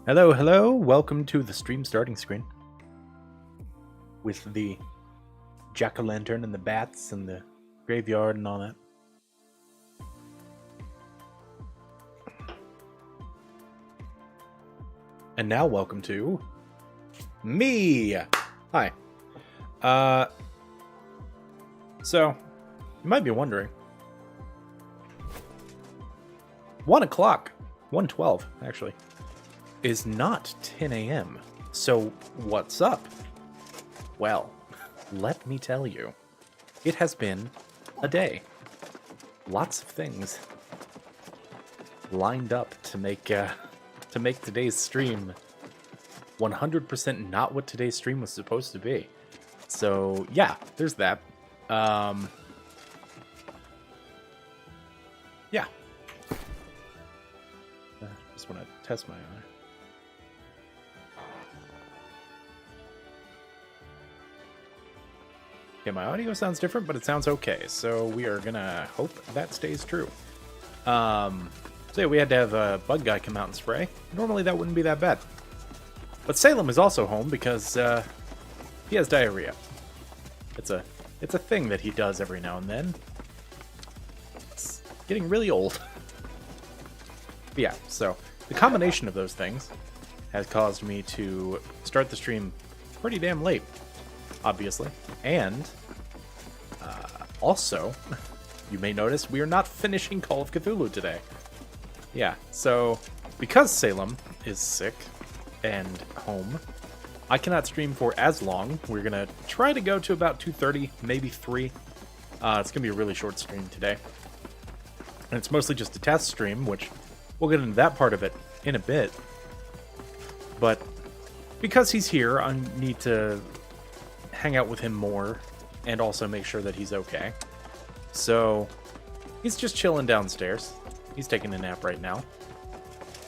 Hello, hello. Welcome to the stream starting screen with the jack-o'-lantern and the bats and the graveyard and all that. And now welcome to me. Hi. So you might be wondering, 1 o'clock, 1:12 actually, is not 10 a.m. So what's up? Well, let me tell you, it has been a day. Lots of things lined up to make today's stream 100% not what today's stream was supposed to be. So yeah, there's that. Yeah. Just want to test my eye. Okay, my audio sounds different, but it sounds okay. So we are gonna hope that stays true. So yeah, we had to have a bug guy come out and spray. Normally that wouldn't be that bad. But Salem is also home because he has diarrhea. It's a thing that he does every now and then. It's getting really old. But yeah, so the combination of those things has caused me to start the stream pretty damn late, obviously. And also, you may notice we are not finishing Call of Cthulhu today. Yeah, so because Salem is sick and home, I cannot stream for as long. We're going to try to go to about 2:30, maybe 3. It's going to be a really short stream today. And it's mostly just a test stream, which we'll get into that part of it in a bit. But because he's here, I need to hang out with him more and also make sure that he's okay. So he's just chilling downstairs. He's taking a nap right now.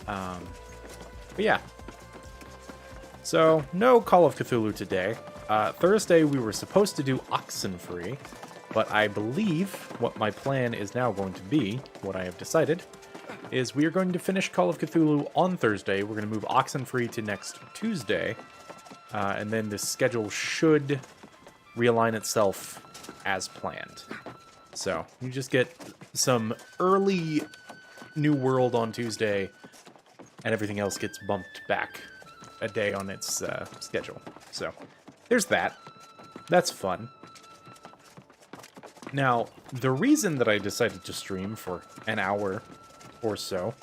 But yeah. So no Call of Cthulhu today. Thursday we were supposed to do Oxenfree, but I believe what my plan is now going to be, what I have decided, is we are going to finish Call of Cthulhu on Thursday. We're going to move Oxenfree to next Tuesday. And then the schedule should realign itself as planned. So you just get some early New World on Tuesday, and everything else gets bumped back a day on its schedule. So there's that. That's fun. Now, the reason that I decided to stream for an hour or so,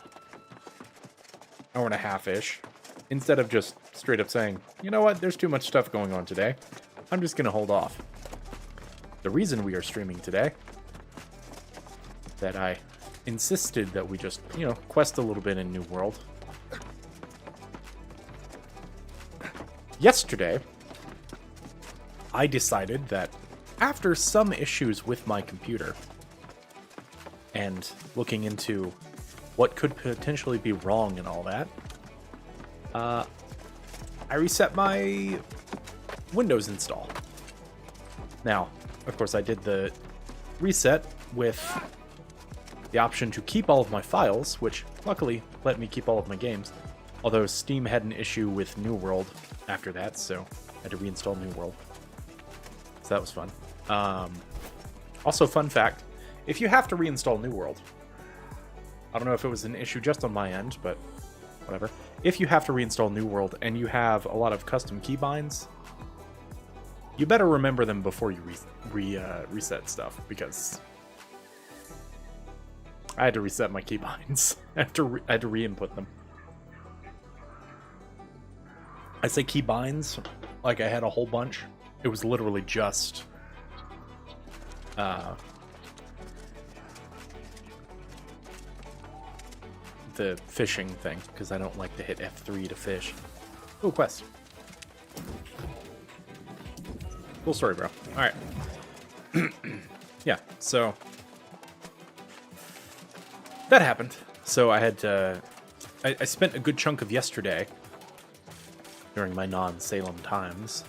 hour and a half-ish, instead of just straight up saying, you know what, there's too much stuff going on today, I'm just going to hold off. The reason we are streaming today, that I insisted that we just, quest a little bit in New World. Yesterday, I decided that after some issues with my computer and looking into what could potentially be wrong and all that, I reset my Windows install. Now, of course, I did the reset with the option to keep all of my files, which luckily let me keep all of my games. Although Steam had an issue with New World after that, so I had to reinstall New World. So that was fun. Also, fun fact, if you have to reinstall New World, I don't know if it was an issue just on my end, but whatever. If you have to reinstall New World and you have a lot of custom keybinds, you better remember them before you reset stuff, because I had to reset my keybinds. I had to re-input them. I say keybinds like I had a whole bunch. It was literally just the fishing thing, because I don't like to hit F3 to fish. Oh, quest. Cool story, bro. Alright. Yeah, so that happened. So I had to... I spent a good chunk of yesterday, during my non-Salem times,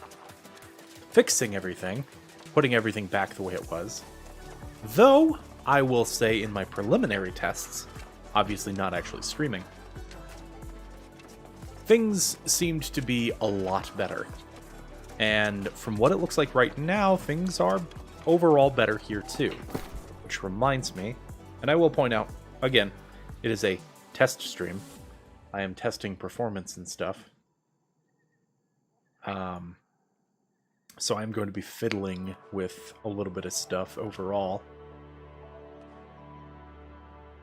fixing everything, putting everything back the way it was. Though, I will say in my preliminary tests, obviously not actually streaming, things seemed to be a lot better. And from what it looks like right now, things are overall better here too. Which reminds me, and I will point out, again, it is a test stream. I am testing performance and stuff. So I'm going to be fiddling with a little bit of stuff overall.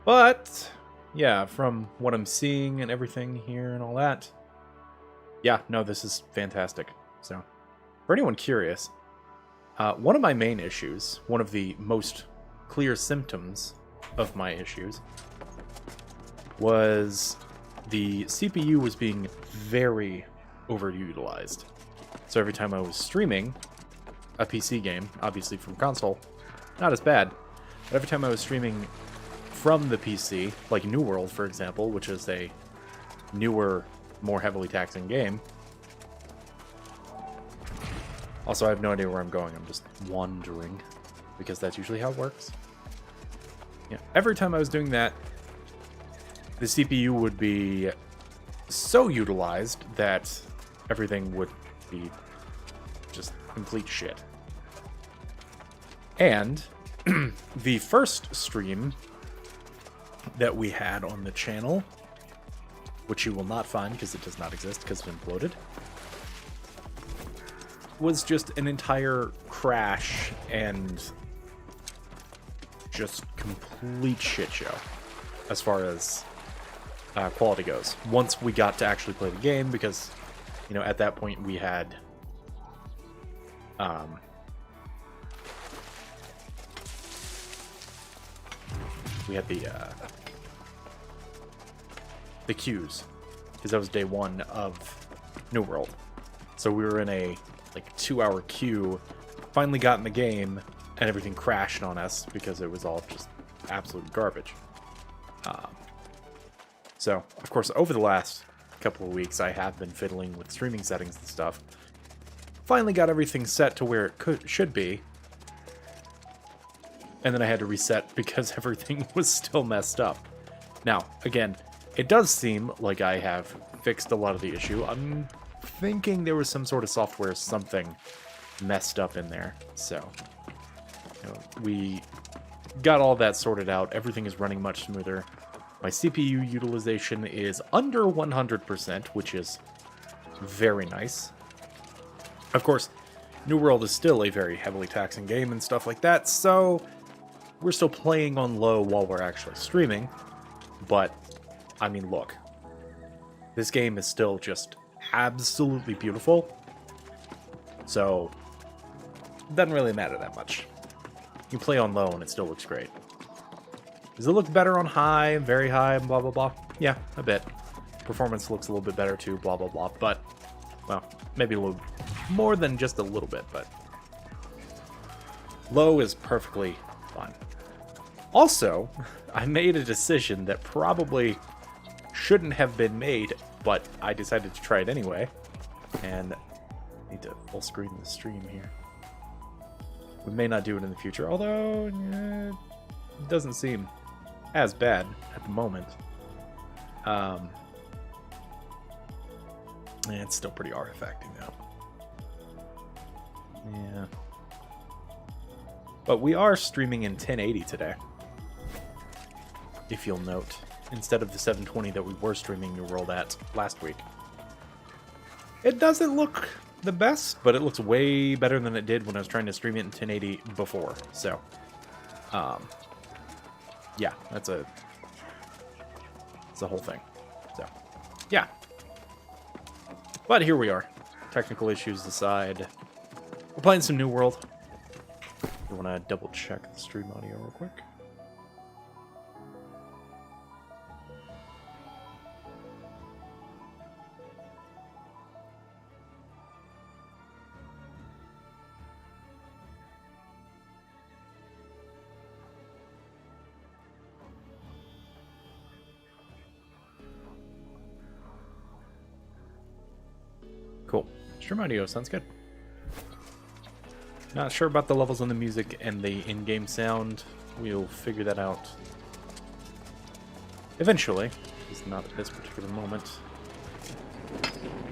But, yeah, from what I'm seeing and everything here and all that, yeah, no, this is fantastic. So, for anyone curious, one of my main issues, one of the most clear symptoms of my issues, was the CPU was being very overutilized. So every time I was streaming a PC game, obviously from console, not as bad, but every time I was streaming from the PC, like New World, for example, which is a newer, more heavily taxing game. Also, I have no idea where I'm going. I'm just wandering, because that's usually how it works. Yeah, every time I was doing that, the CPU would be so utilized that everything would be just complete shit. And the first stream that we had on the channel, which you will not find because it does not exist because it's been bloated, was just an entire crash and just complete shit show as far as quality goes. Once we got to actually play the game, because, you know, at that point we had the queues, because that was day one of New World. So we were in a like 2-hour queue, finally got in the game, and everything crashed on us because it was all just absolute garbage. So, of course, over the last couple of weeks, I have been fiddling with streaming settings and stuff. Finally got everything set to where it should be. And then I had to reset because everything was still messed up. Now, again, it does seem like I have fixed a lot of the issue. I'm thinking there was some sort of software, something messed up in there. So, you know, we got all that sorted out. Everything is running much smoother. My CPU utilization is under 100%, which is very nice. Of course, New World is still a very heavily taxing game and stuff like that, so we're still playing on low while we're actually streaming. But, I mean, look. This game is still just absolutely beautiful. So, it doesn't really matter that much. You play on low and it still looks great. Does it look better on high, very high, blah, blah, blah? Yeah, a bit. Performance looks a little bit better too, blah, blah, blah. But, well, maybe a little more than just a little bit, but low is perfectly fine. Also, I made a decision that probably shouldn't have been made, but I decided to try it anyway. And I need to full screen the stream here. We may not do it in the future, although it doesn't seem as bad at the moment. It's still pretty artifacting though. Yeah. But we are streaming in 1080 today, if you'll note, instead of the 720 that we were streaming New World at last week. It doesn't look the best, but it looks way better than it did when I was trying to stream it in 1080 before. So, yeah, that's a whole thing. So, yeah. But here we are. Technical issues aside, we're playing some New World. You want to double check the stream audio real quick? Cool. Stream audio sounds good. Not sure about the levels on the music and the in-game sound. We'll figure that out eventually. It's not at this particular moment.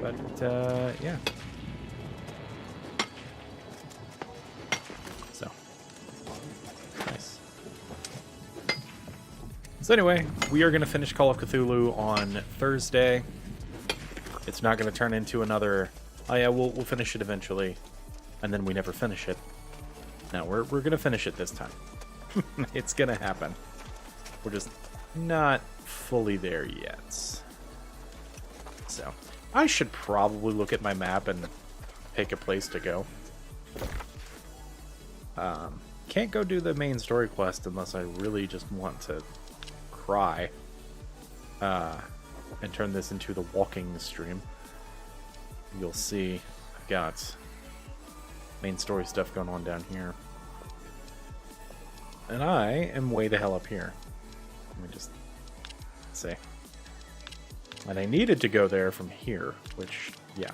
But, yeah. So. Nice. So anyway, we are going to finish Call of Cthulhu on Thursday. It's not going to turn into another, oh yeah, we'll finish it eventually, and then we never finish it. No, we're going to finish it this time. It's going to happen. We're just not fully there yet. So, I should probably look at my map and pick a place to go. Can't go do the main story quest unless I really just want to cry. And turn this into the walking stream. You'll see I've got main story stuff going on down here. And I am way the hell up here. Let me just say. And I needed to go there from here, which, yeah.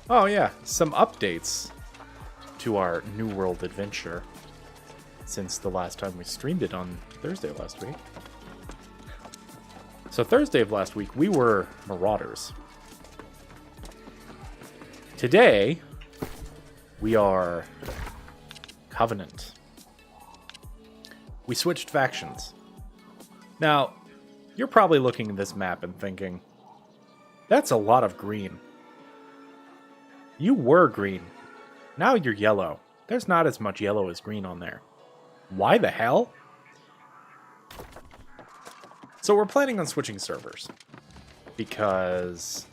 Oh yeah, some updates to our New World adventure since the last time we streamed it on Thursday of last week. So Thursday of last week, we were Marauders. Today, we are Covenant. We switched factions. Now, you're probably looking at this map and thinking, that's a lot of green. You were green. Now you're yellow. There's not as much yellow as green on there. Why the hell? So we're planning on switching servers. Because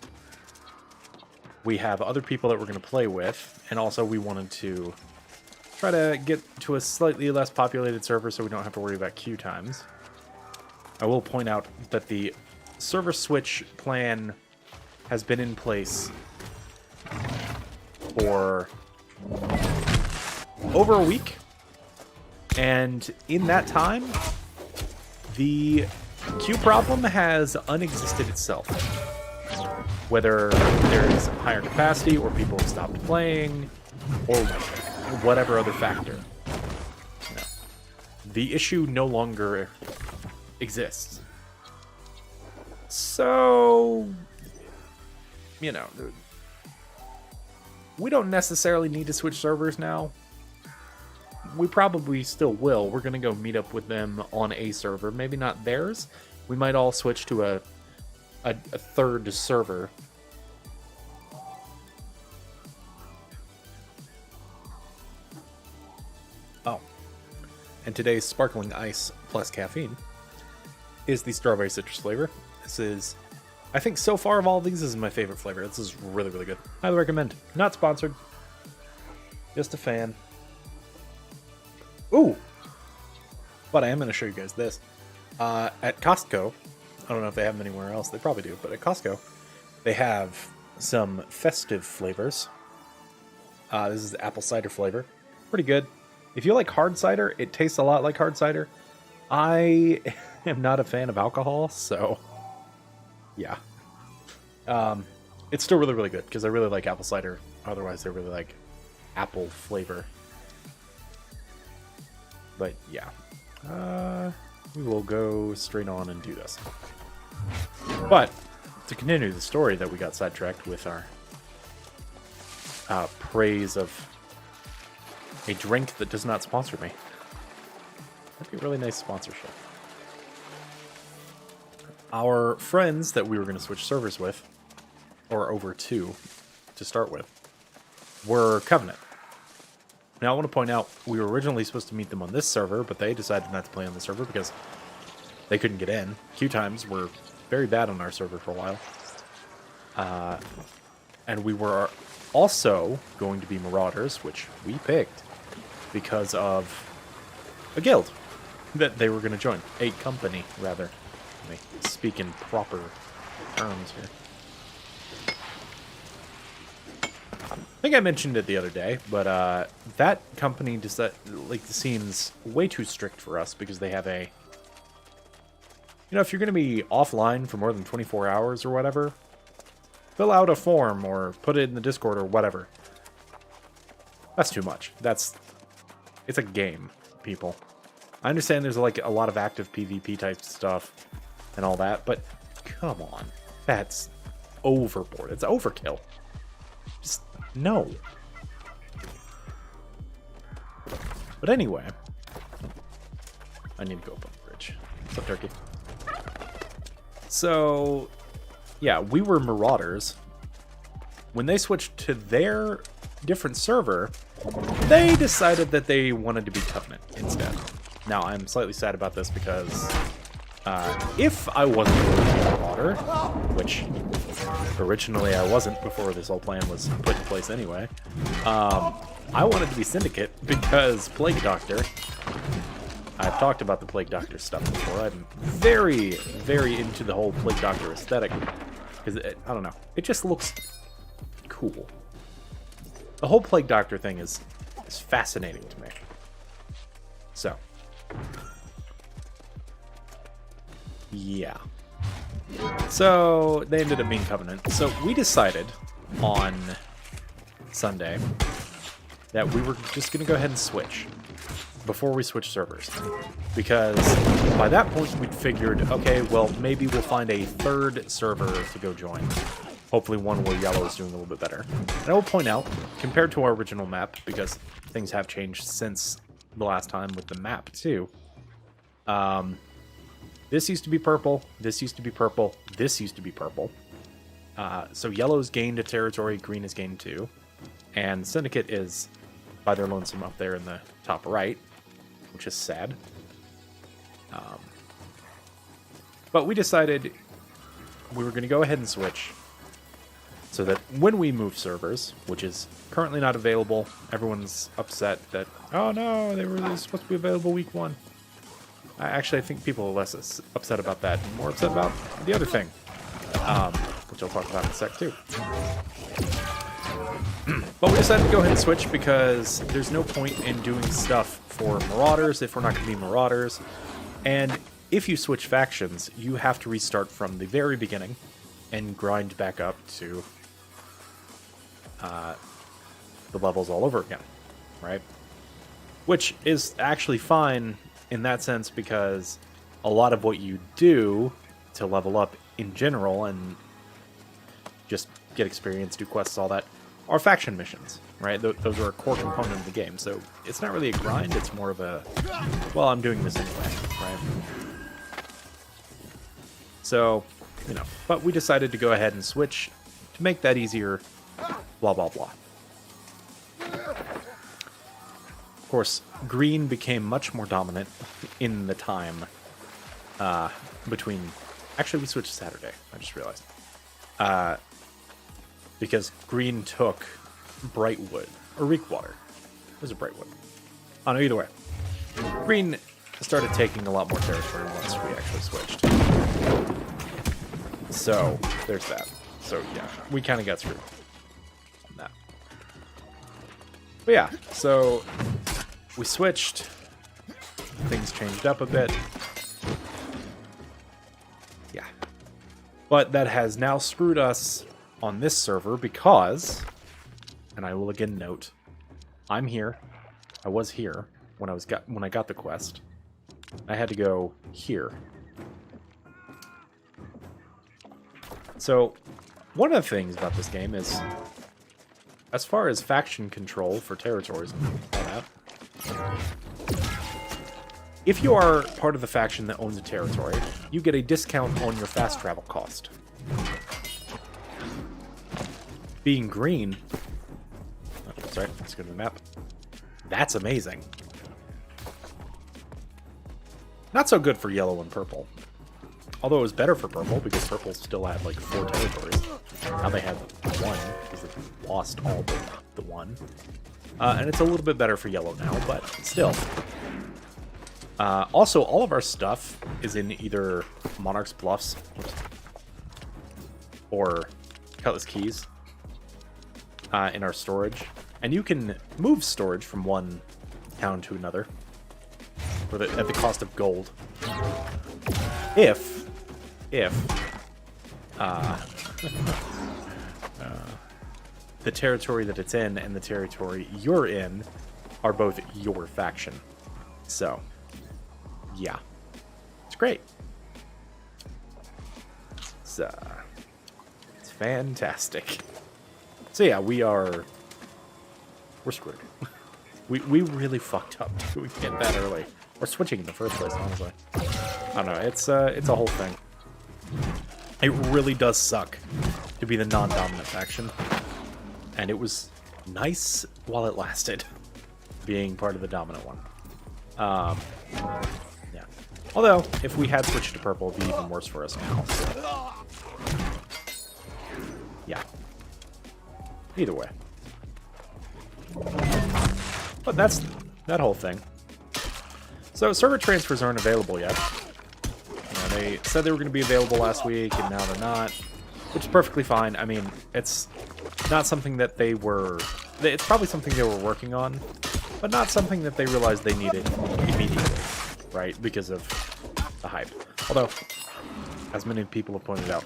we have other people that we're going to play with. And also we wanted to try to get to a slightly less populated server so we don't have to worry about queue times. I will point out that the server switch plan has been in place for over a week. And in that time, the queue problem has unexisted itself. Whether there is higher capacity or people have stopped playing or whatever other factor. No. The issue no longer exists. So, you know, we don't necessarily need to switch servers now. We probably still will. We're going to go meet up with them on a server. Maybe not theirs. We might all switch to a third server. Oh. And today's sparkling ice plus caffeine is the strawberry citrus flavor. This is, I think so far of all of these, this is my favorite flavor. This is really, really good. Highly recommend. Not sponsored. Just a fan. Ooh! But I am going to show you guys this. At Costco, I don't know if they have them anywhere else. They probably do. But at Costco, they have some festive flavors. This is apple cider flavor. Pretty good. If you like hard cider, it tastes a lot like hard cider. I am not a fan of alcohol, so yeah. It's still really, really good because I really like apple cider. Otherwise, I really like apple flavor. But yeah, we will go straight on and do this. But to continue the story that we got sidetracked with our praise of a drink that does not sponsor me. That'd be a really nice sponsorship. Our friends that we were going to switch servers with, or over to start with, were Covenant. Now, I want to point out, we were originally supposed to meet them on this server, but they decided not to play on the server because they couldn't get in. Queue times were very bad on our server for a while. And we were also going to be Marauders, which we picked because of a guild that they were going to join. A company, rather. Let me speak in proper terms here. I think I mentioned it the other day, but that company just seems way too strict for us because they have a, you know, if you're going to be offline for more than 24 hours or whatever, fill out a form or put it in the Discord or whatever. That's too much. It's a game, people. I understand there's like a lot of active PvP type stuff and all that, but come on. That's overboard. It's overkill. Just no. But anyway, I need to go up on the bridge. What's up, Turkey? So, yeah, we were Marauders. When they switched to their different server, they decided that they wanted to be Covenant instead. Now, I'm slightly sad about this because if I wasn't a Marauder, which originally I wasn't before this whole plan was put in place anyway, I wanted to be Syndicate because Plague Doctor. I've talked about the Plague Doctor stuff before. I'm very, very into the whole Plague Doctor aesthetic because I don't know, it just looks cool. The whole Plague Doctor thing is fascinating to me. So, yeah. So they ended up being Covenant. So we decided on Sunday that we were just going to go ahead and switch before we switch servers. Because by that point we'd figured, okay, well, maybe we'll find a third server to go join. Hopefully one where yellow is doing a little bit better. And I will point out, compared to our original map, because things have changed since the last time with the map too. This used to be purple, this used to be purple, this used to be purple. So yellow's gained a territory, green has gained 2. And Syndicate is by their lonesome up there in the top right, which is sad. But we decided we were going to go ahead and switch so that when we move servers, which is currently not available, everyone's upset that, oh no, they were supposed to be available week 1. Actually, I think people are less upset about that and more upset about the other thing, which I'll talk about in a sec too. But we decided to go ahead and switch because there's no point in doing stuff for Marauders if we're not going to be Marauders. And if you switch factions, you have to restart from the very beginning and grind back up to the levels all over again, right? Which is actually fine in that sense because a lot of what you do to level up in general and just get experience, do quests, all that, are faction missions, right? Those are a core component of the game. So it's not really a grind, it's more of a, well, I'm doing this anyway, right? So, you know, but we decided to go ahead and switch to make that easier, blah, blah, blah. Of course, green became much more dominant in the time between... Actually, we switched to Saturday, I just realized. Because green took Brightwood, or Reekwater. It was a Brightwood. Oh, no, either way. Green started taking a lot more territory once we actually switched. So, there's that. So, yeah, we kind of got screwed on that. But yeah, so we switched. Things changed up a bit. Yeah. But that has now screwed us on this server because, and I will again note, I'm here. I was here when I got the quest. I had to go here. So, one of the things about this game is, as far as faction control for territories and all that, if you are part of the faction that owns a territory, you get a discount on your fast travel cost. Being green... Oh, sorry, let's go to the map. That's amazing. Not so good for yellow and purple. Although it was better for purple, because purple still had like 4 territories. Now they have 1, because they lost all but the 1. And it's a little bit better for yellow now, but still. Also, all of our stuff is in either Monarch's Bluffs or Cutlass Keys in our storage. And you can move storage from one town to another at the cost of gold. If the territory that it's in and the territory you're in are both your faction. So, yeah, it's great. It's fantastic. So yeah, we're screwed. we really fucked up doing it that early, or switching in the first place. Honestly, I don't know. It's a whole thing. It really does suck to be the non-dominant faction, and it was nice while it lasted, being part of the dominant one. Yeah. Although, if we had switched to purple, it'd be even worse for us now. So. Yeah. Either way. But that's that whole thing. So server transfers aren't available yet. They said they were going to be available last week, and now they're not, which is perfectly fine. I mean, it's not something that they were... It's probably something they were working on, but not something that they realized they needed immediately, right? Because of the hype. Although, as many people have pointed out,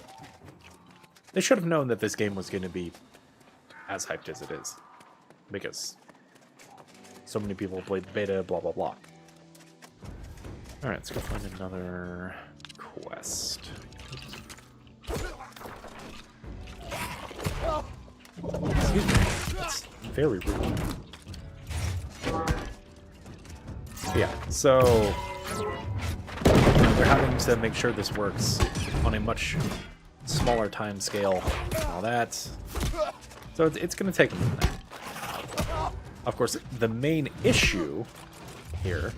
they should have known that this game was going to be as hyped as it is, because so many people played the beta, blah, blah, blah. Alright, let's go find another quest. Excuse me. That's very rude. Yeah, so they're having to make sure this works on a much smaller time scale and all that. So it's going to take a minute. Of course, the main issue here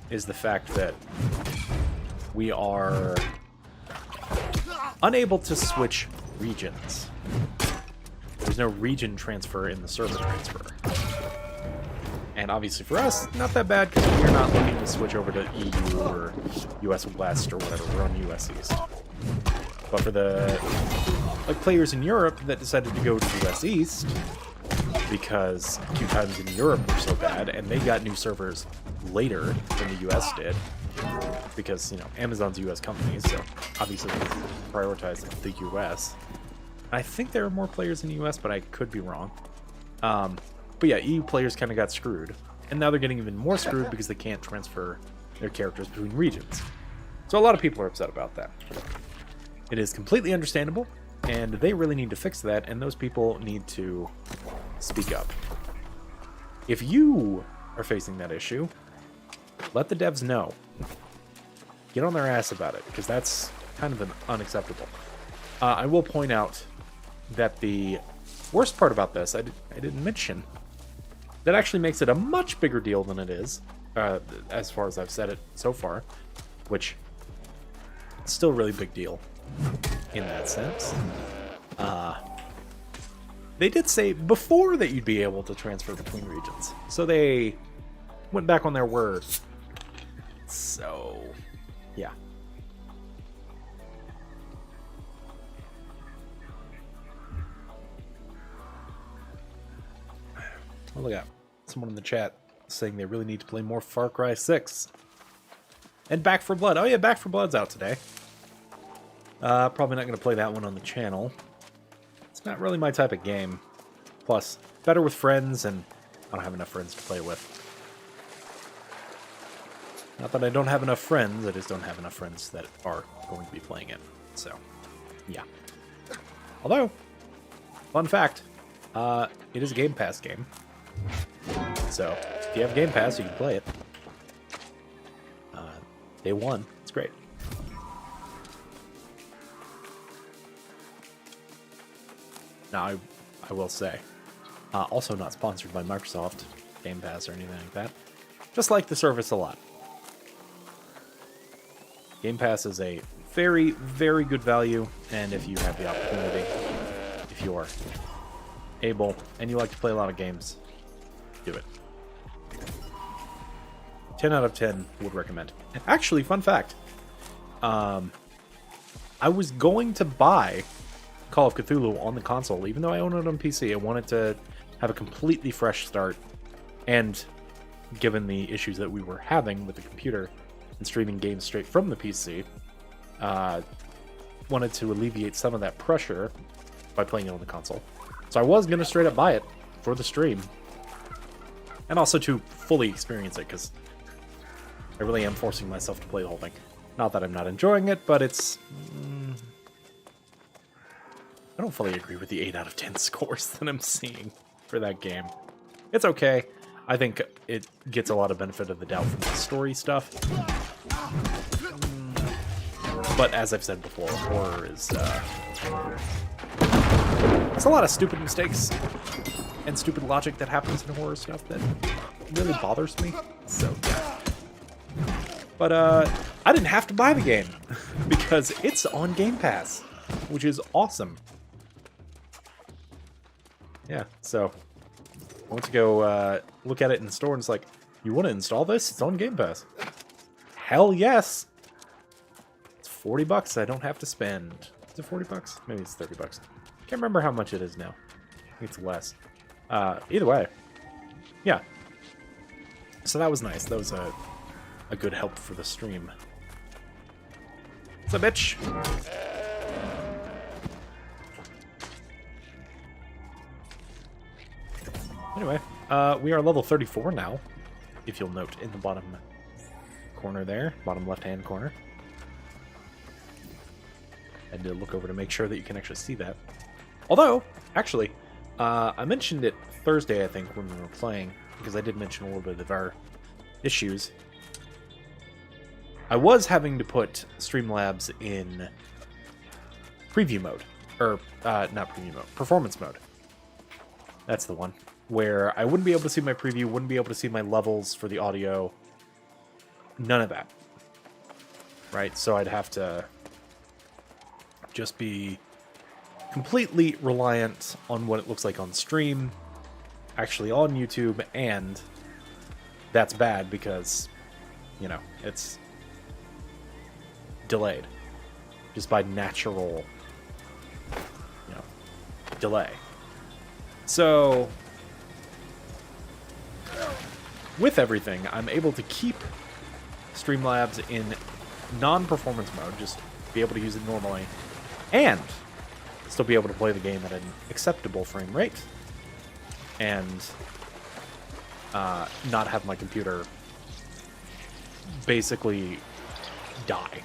is the fact that we are unable to switch regions. There's no region transfer in the server transfer. And obviously for us, not that bad, because we're not looking to switch over to EU or US West or whatever. We're on US East. But for the players in Europe that decided to go to US East, because queue times in Europe were so bad, and they got new servers later than the US did, because, you know, Amazon's US company, so obviously they prioritize the US. I think there are more players in the US, but I could be wrong. But yeah, EU players kind of got screwed, and now they're getting even more screwed because they can't transfer their characters between regions. So a lot of people are upset about that. It is completely understandable, and they really need to fix that, and those people need to speak up. If you are facing that issue, let the devs know. Get on their ass about it, because that's kind of unacceptable. I will point out that the worst part about this, I didn't mention, that actually makes it a much bigger deal than it is, as far as I've said it so far, which is still a really big deal in that sense. They did say before that you'd be able to transfer between regions, so they went back on their word. So, yeah. Oh, look out. Someone in the chat saying they really need to play more Far Cry 6. And Back 4 Blood. Oh yeah, Back 4 Blood's out today. Probably not going to play that one on the channel. It's not really my type of game. Plus, better with friends, and I don't have enough friends to play with. Not that I don't have enough friends, I just don't have enough friends that are going to be playing it. So, yeah. Although, fun fact, it is a Game Pass game. So, if you have Game Pass, you can play it. Day one, it's great. Now, I will say, also not sponsored by Microsoft, Game Pass or anything like that. Just like the service a lot. Game Pass is a very, very good value, and if you have the opportunity, if you are able, and you like to play a lot of games, do it. 10 out of 10 would recommend. Actually, fun fact. I was going to buy Call of Cthulhu on the console, even though I own it on PC. I wanted to have a completely fresh start, and given the issues that we were having with the computer and streaming games straight from the PC, wanted to alleviate some of that pressure by playing it on the console. So I was going to straight up buy it for the stream, and also to fully experience it, because I really am forcing myself to play the whole thing. Not that I'm not enjoying it, but it's... I don't fully agree with the 8 out of 10 scores that I'm seeing for that game. It's okay. I think it gets a lot of benefit of the doubt from the story stuff. But as I've said before, horror is... There's a lot of stupid mistakes and stupid logic that happens in horror stuff that really bothers me. So, yeah. But, I didn't have to buy the game because it's on Game Pass, which is awesome. Yeah, so I went to go look at it in the store and it's like, you want to install this? It's on Game Pass. Hell yes! It's $40 I don't have to spend. Is it $40? Maybe it's $30. Can't remember how much it is now. I think it's less. Either way. Yeah. So that was nice. That was a good help for the stream. What's up, bitch? Anyway, we are level 34 now, if you'll note in the bottom corner there, bottom left-hand corner. I had to look over to make sure that you can actually see that. Although, actually, I mentioned it Thursday, I think, when we were playing, because I did mention a little bit of our issues. I was having to put Streamlabs in preview mode, or not preview mode, performance mode. That's the one. Where I wouldn't be able to see my preview, wouldn't be able to see my levels for the audio. None of that. Right? So I'd have to just be completely reliant on what it looks like on stream, actually on YouTube, and that's bad because, you know, it's delayed. Just by natural, you know, delay. So... with everything, I'm able to keep Streamlabs in non-performance mode, just be able to use it normally, and still be able to play the game at an acceptable frame rate, and not have my computer basically die.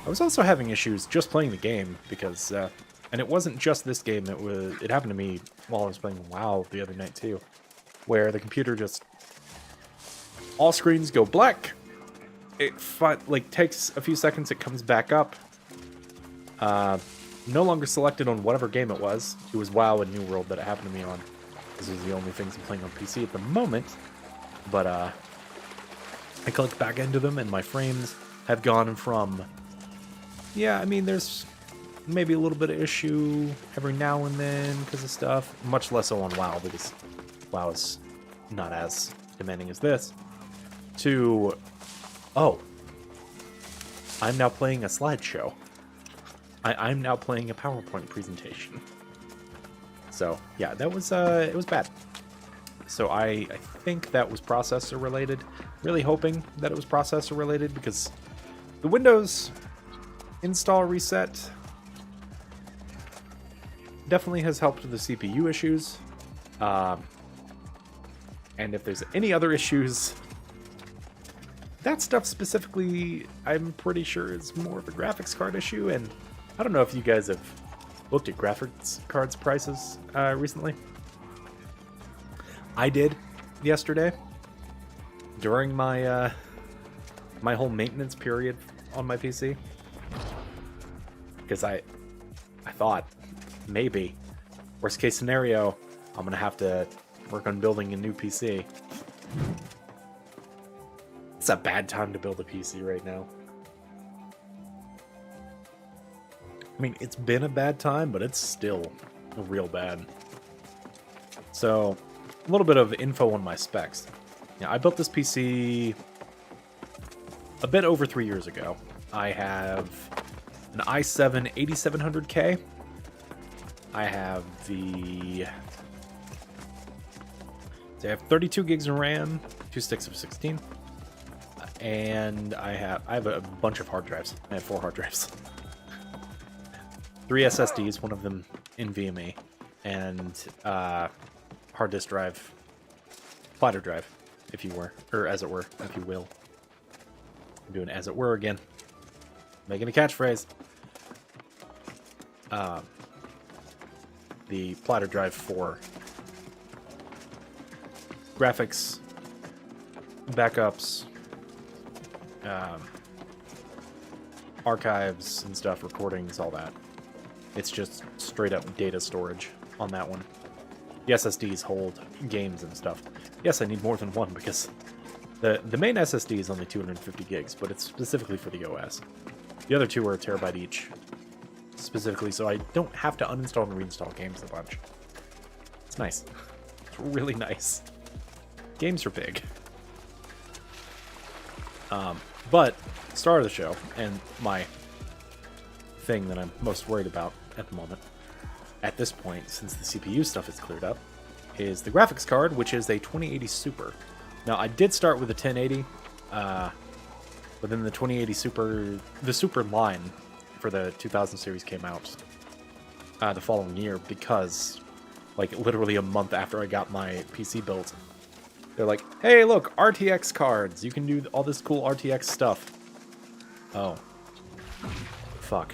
I was also having issues just playing the game, because, and it wasn't just this game, it happened to me while I was playing WoW the other night too, where the computer just, all screens go black, it like takes a few seconds, it comes back up, no longer selected on whatever game it was WoW and New World that it happened to me on. This is the only things I'm playing on PC at the moment, but I clicked back into them and my frames have gone from, yeah, I mean, there's maybe a little bit of issue every now and then because of stuff, much less so on WoW because WoW is not as demanding as this, to, oh, I'm now playing a slideshow. I'm now playing a PowerPoint presentation. So, yeah, that was, it was bad. So I think that was processor related. Really hoping that it was processor related because the Windows install reset definitely has helped with the CPU issues. And if there's any other issues, that stuff specifically, I'm pretty sure is more of a graphics card issue. And I don't know if you guys have looked at graphics cards prices recently. I did yesterday during my my whole maintenance period on my PC because I thought maybe worst case scenario I'm gonna have to work on building a new PC. It's a bad time to build a PC right now. I mean, it's been a bad time, but it's still real bad. So, a little bit of info on my specs. Now, I built this PC a bit over 3 years ago. I have an i7 8700K. I have I have 32 gigs of RAM, 2 sticks of 16, and I have a bunch of hard drives. I have 4 hard drives. 3 SSDs, one of them NVMe, and hard disk drive, platter drive. if you were, or as it were, if you will. I'm doing as it were again. Making a catchphrase. The platter drive for graphics, backups, archives and stuff, recordings, all that. It's just straight up data storage on that one. The SSDs hold games and stuff. Yes, I need more than one because the main SSD is only 250 gigs, but it's specifically for the OS. The other two are a terabyte each, specifically so I don't have to uninstall and reinstall games a bunch. It's nice. It's really nice. Games are big. But star of the show, and my thing that I'm most worried about at the moment, at this point, since the CPU stuff is cleared up, is the graphics card, which is a 2080 Super. Now, I did start with a 1080, but then the 2080 Super, the Super line for the 2000 series came out the following year because, like, literally a month after I got my PC built, they're like, hey, look, RTX cards. You can do all this cool RTX stuff. Oh. Fuck.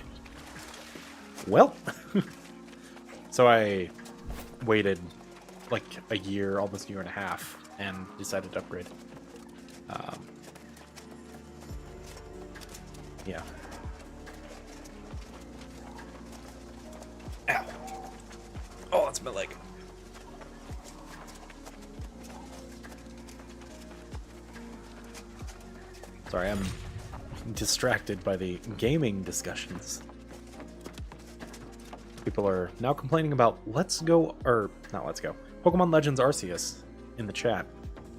Well. So I waited like a year, almost a year and a half, and decided to upgrade. Yeah. Ow. Oh, that's my leg. Sorry, I'm distracted by the gaming discussions. People are now complaining about Pokemon Legends Arceus in the chat,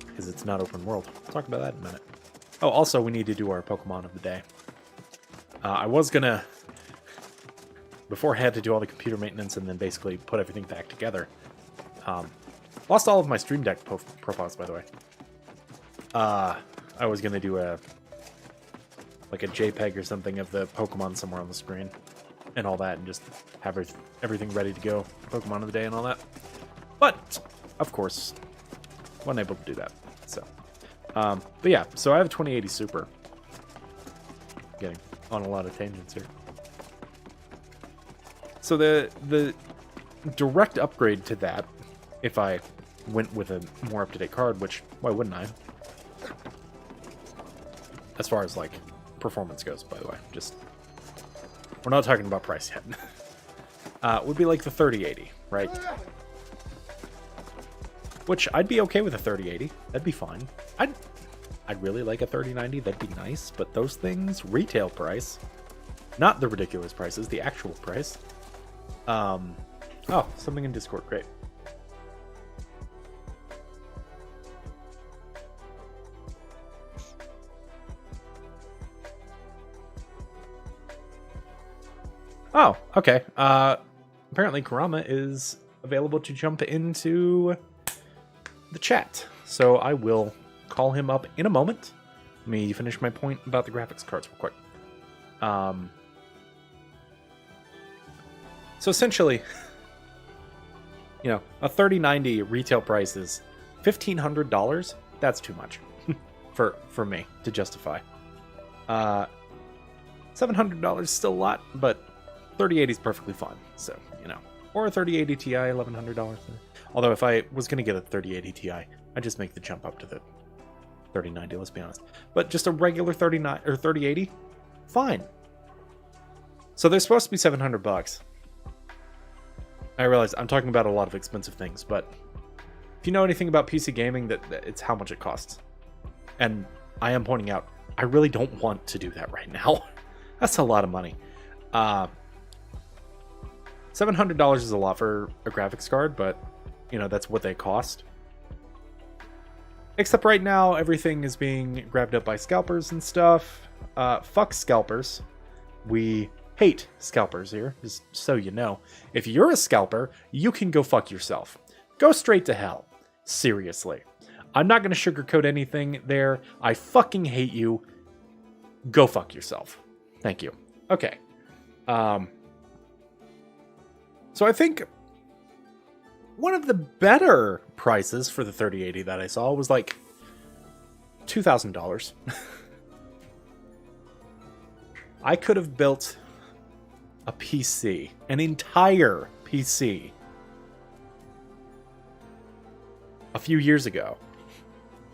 because it's not open world. We'll talk about that in a minute. Oh, also, we need to do our Pokemon of the day. I was gonna, before I had to do all the computer maintenance and then basically put everything back together. Lost all of my Stream Deck profiles, by the way. I was gonna do a JPEG or something of the Pokemon somewhere on the screen and all that, and just have everything ready to go, Pokemon of the day and all that. But of course, wasn't able to do that. So, but yeah, so I have a 2080 Super. Getting on a lot of tangents here. So the direct upgrade to that, if I went with a more up-to-date card, which why wouldn't I? As far as like performance goes, by the way, just we're not talking about price yet. Would be like the 3080, right? Which I'd be okay with a 3080. That'd be fine. I'd really like a 3090. That'd be nice. But those things, retail price, not the ridiculous prices, the actual price. Oh, something in Discord. Great. Oh, okay. Apparently Kurama is available to jump into the chat. So I will call him up in a moment. Let me finish my point about the graphics cards real quick. So essentially, you know, a 3090 retail price is $1,500. That's too much for me to justify. $700 is still a lot, but 3080 is perfectly fine. So, you know, or a 3080 Ti, $1,100. Although if I was going to get a 3080 Ti, I'd just make the jump up to the 3090, let's be honest. But just a regular 39 or 3080, fine. So they're supposed to be $700. I realize I'm talking about a lot of expensive things, but if you know anything about PC gaming, that it's how much it costs. And I am pointing out, I really don't want to do that right now. That's a lot of money. $700 is a lot for a graphics card, but you know, that's what they cost. Except right now, everything is being grabbed up by scalpers and stuff. Fuck scalpers. We hate scalpers here, just so you know. If you're a scalper, you can go fuck yourself. Go straight to hell. Seriously. I'm not going to sugarcoat anything there. I fucking hate you. Go fuck yourself. Thank you. Okay. So I think one of the better prices for the 3080 that I saw was like $2,000. I could have built a PC, an entire PC, a few years ago,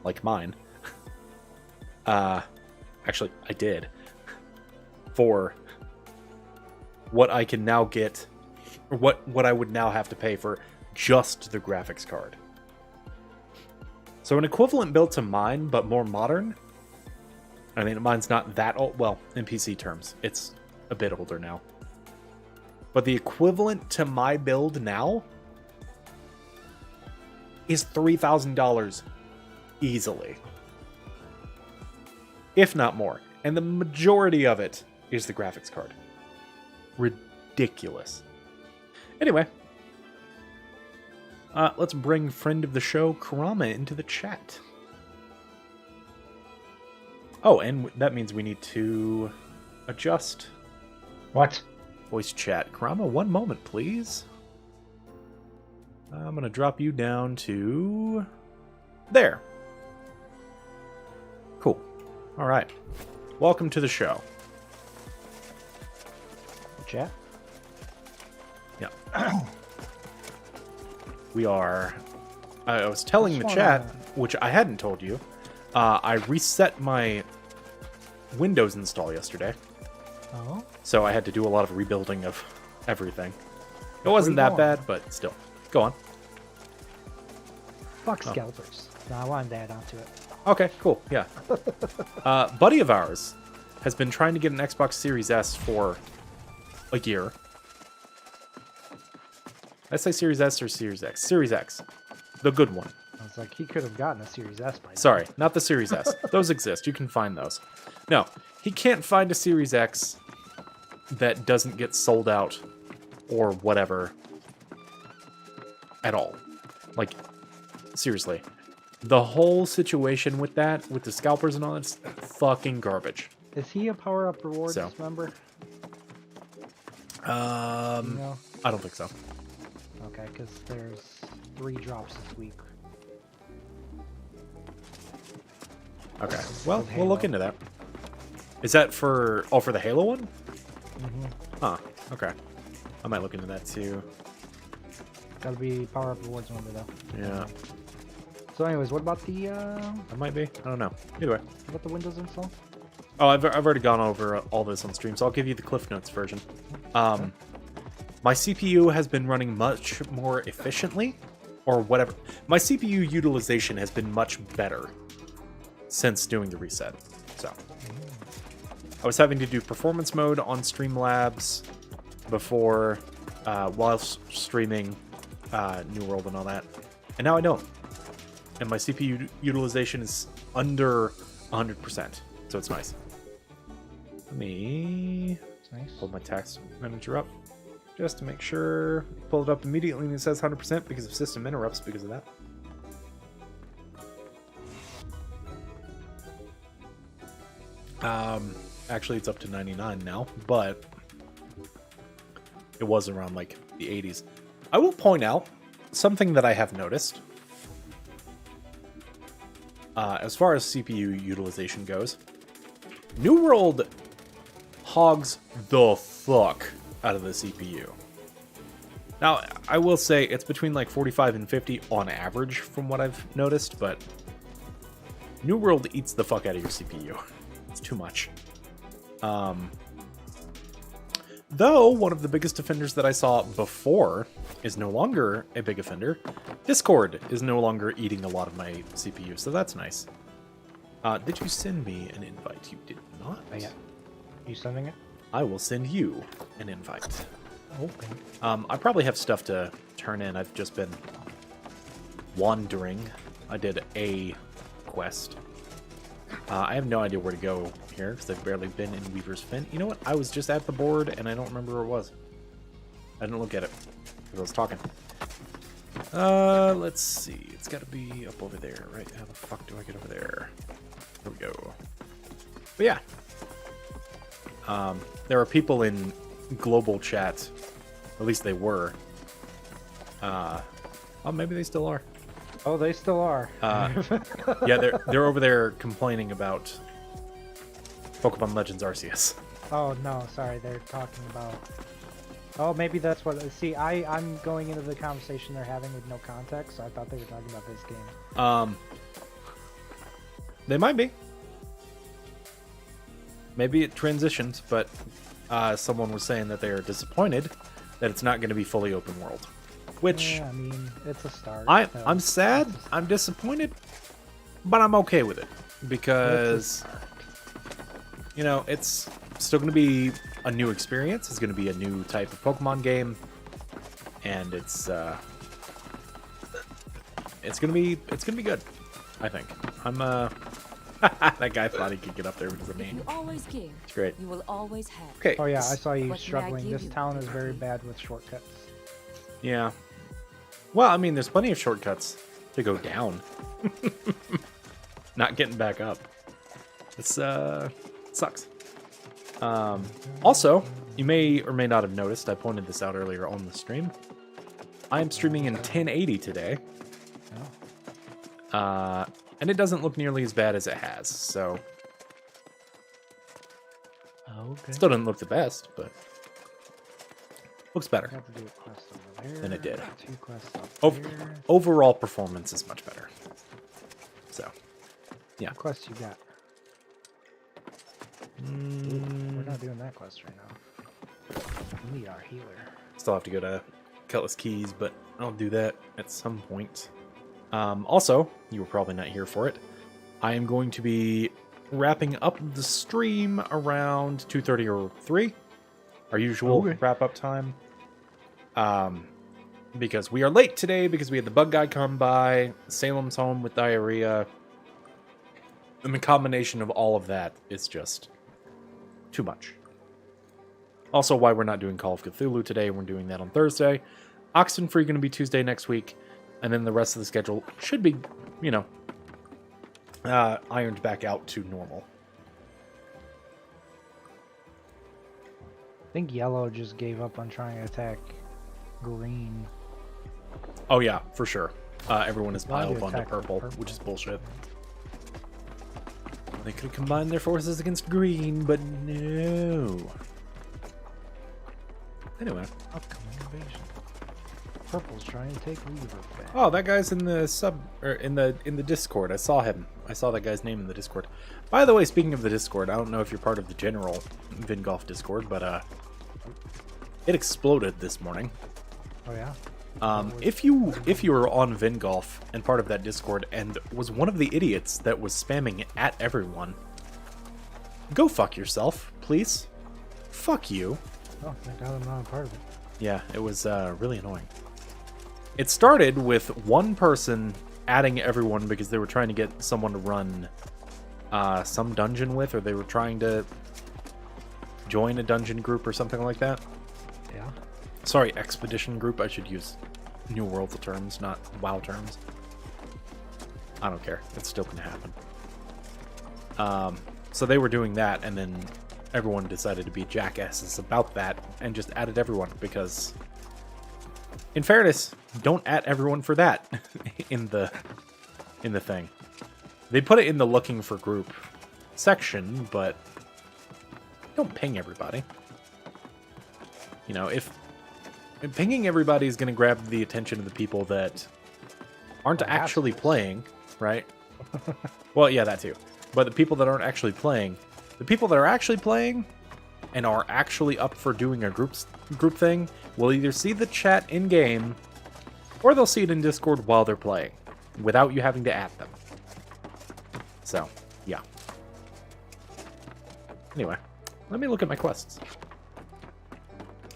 like mine. Actually, I did, for what I can now get, or what I would now have to pay for just the graphics card. So an equivalent build to mine, but more modern. I mean, mine's not that old. Well, in PC terms, it's a bit older now. But the equivalent to my build now is $3,000 easily. If not more. And the majority of it is the graphics card. Ridiculous. Anyway. Let's bring friend of the show, Kurama, into the chat. Oh, and that means we need to adjust. What? Voice chat. Kurama, one moment, please. I'm going to drop you down to there. Cool. All right. Welcome to the show. Chat? Yeah. We are... I was telling the chat, which I hadn't told you, I reset my Windows install yesterday. Oh? So I had to do a lot of rebuilding of everything. It wasn't that bad, but still. Go on. Fuck scalpers. No, I wanted to add on to it. Okay, cool. Yeah. Buddy of ours has been trying to get an Xbox Series S for a year. I say Series S or Series X? Series X. The good one. I was like, he could have gotten a Series S by now. Sorry, not the Series S. Those exist. You can find those. No, he can't find a Series X that doesn't get sold out or whatever at all. Like, seriously. The whole situation with that, with the scalpers and all that, is fucking garbage. Is he a power-up rewards member? No. I don't think so. Okay, because there's 3 drops this week. Okay, well, we'll look into that. Is that for... Oh, for the Halo one? Mm-hmm. Huh, okay. I might look into that, too. Gotta be power-up rewards member, though. Yeah. So anyways, what about the... It might be. I don't know. Either way. What about the Windows install? Oh, I've already gone over all this on stream, so I'll give you the Cliff Notes version. Okay. My CPU has been running much more efficiently, or whatever. My CPU utilization has been much better since doing the reset. So, I was having to do performance mode on Streamlabs before, while streaming New World and all that, and now I don't. And my CPU utilization is under 100%, so it's nice. Let me pull my task manager up just to make sure. Pull it up immediately and it says 100% because of system interrupts because of that. Actually, it's up to 99 now, but it was around like the 80s. I will point out something that I have noticed. As far as CPU utilization goes, New World hogs the fuck out of the CPU. Now, I will say it's between like 45 and 50 on average from what I've noticed, but New World eats the fuck out of your CPU. It's too much. Though one of the biggest offenders that I saw before is no longer a big offender. Discord is no longer eating a lot of my CPU, so that's nice. Did you send me an invite? You did not. Oh, yeah. You sending it? I will send you an invite. Okay. I probably have stuff to turn in. I've just been wandering. I did a quest. I have no idea where to go here because I've barely been in Weaver's Fen. You know what? I was just at the board and I don't remember where it was. I didn't look at it because I was talking. Let's see. It's got to be up over there, right? How the fuck do I get over there? There we go. But yeah. There are people in global chat. At least they were. Oh, maybe they still are. Oh, they still are. Yeah, they're over there complaining about Pokemon Legends Arceus. Oh no, sorry, they're talking about. Oh, maybe that's what. See, I'm going into the conversation they're having with no context, so I thought they were talking about this game. They might be. Maybe it transitions, but someone was saying that they are disappointed that it's not going to be fully open world. Which Yeah, I mean, it's a start. I'm sad, I'm disappointed, but I'm okay with it because you know it's still going to be a new experience. It's going to be a new type of Pokemon game, and it's gonna be good. I think I'm that guy thought he could get up there because of me. You always give. It's great. You will always have. Okay. Oh yeah, I saw you What may I struggling. give This you? town is very bad with shortcuts. Yeah. Well, I mean, there's plenty of shortcuts to go down. Not getting back up. It's sucks. Also, you may or may not have noticed, I pointed this out earlier on the stream. I am streaming in 1080 today. And it doesn't look nearly as bad as it has, so Okay. still doesn't look the best, but looks better. Got to do a quest over there. Than it did. 2 quests up Ov- here. Overall performance is much better. So, yeah. What quest you got? We're not doing that quest right now. We need our healer. Still have to go to Cutlass Keys, but I'll do that at some point. Also, you were probably not here for it. I am going to be wrapping up the stream around 2:30 or 3. Our usual wrap-up time. Because we are late today because we had the bug guy come by, Salem's home with diarrhea. And the combination of all of that is just too much. Also, why we're not doing Call of Cthulhu today. We're doing that on Thursday. Oxenfree going to be Tuesday next week. And then the rest of the schedule should be, you know, ironed back out to normal. I think yellow just gave up on trying to attack green. Oh, yeah, for sure. Everyone is Why do piled onto attack purple, purple? which is bullshit. They could have combined their forces against green, but no. Anyway. Upcoming invasion. Purple's trying to take Weaverfang. Oh, that guy's in the in the Discord. I saw him. I saw that guy's name in the Discord. By the way, speaking of the Discord, I don't know if you're part of the general Vingolf Discord, but it exploded this morning. Oh yeah? If you were on Vingolf and part of that Discord and was one of the idiots that was spamming at everyone, go fuck yourself, please. Fuck you. Oh, thank God I'm not a part of it. Yeah, it was really annoying. It started with one person adding everyone because they were trying to get someone to run some dungeon with, or they were trying to join a dungeon group or something like that. Yeah? Sorry, expedition group. I should use New World terms, not WoW terms. I don't care. It's still going to happen. So they were doing that, and then everyone decided to be jackasses about that and just added everyone because, in fairness, don't add everyone for that in the thing. They put it in the looking for group section, but don't ping everybody. You know, if pinging everybody is going to grab the attention of the people that aren't actually playing, right? Well, yeah, that too. But the people that aren't actually playing, the people that are actually playing and are actually up for doing a group thing will either see the chat in game or they'll see it in Discord while they're playing without you having to add them. So, yeah. Anyway, let me look at my quests.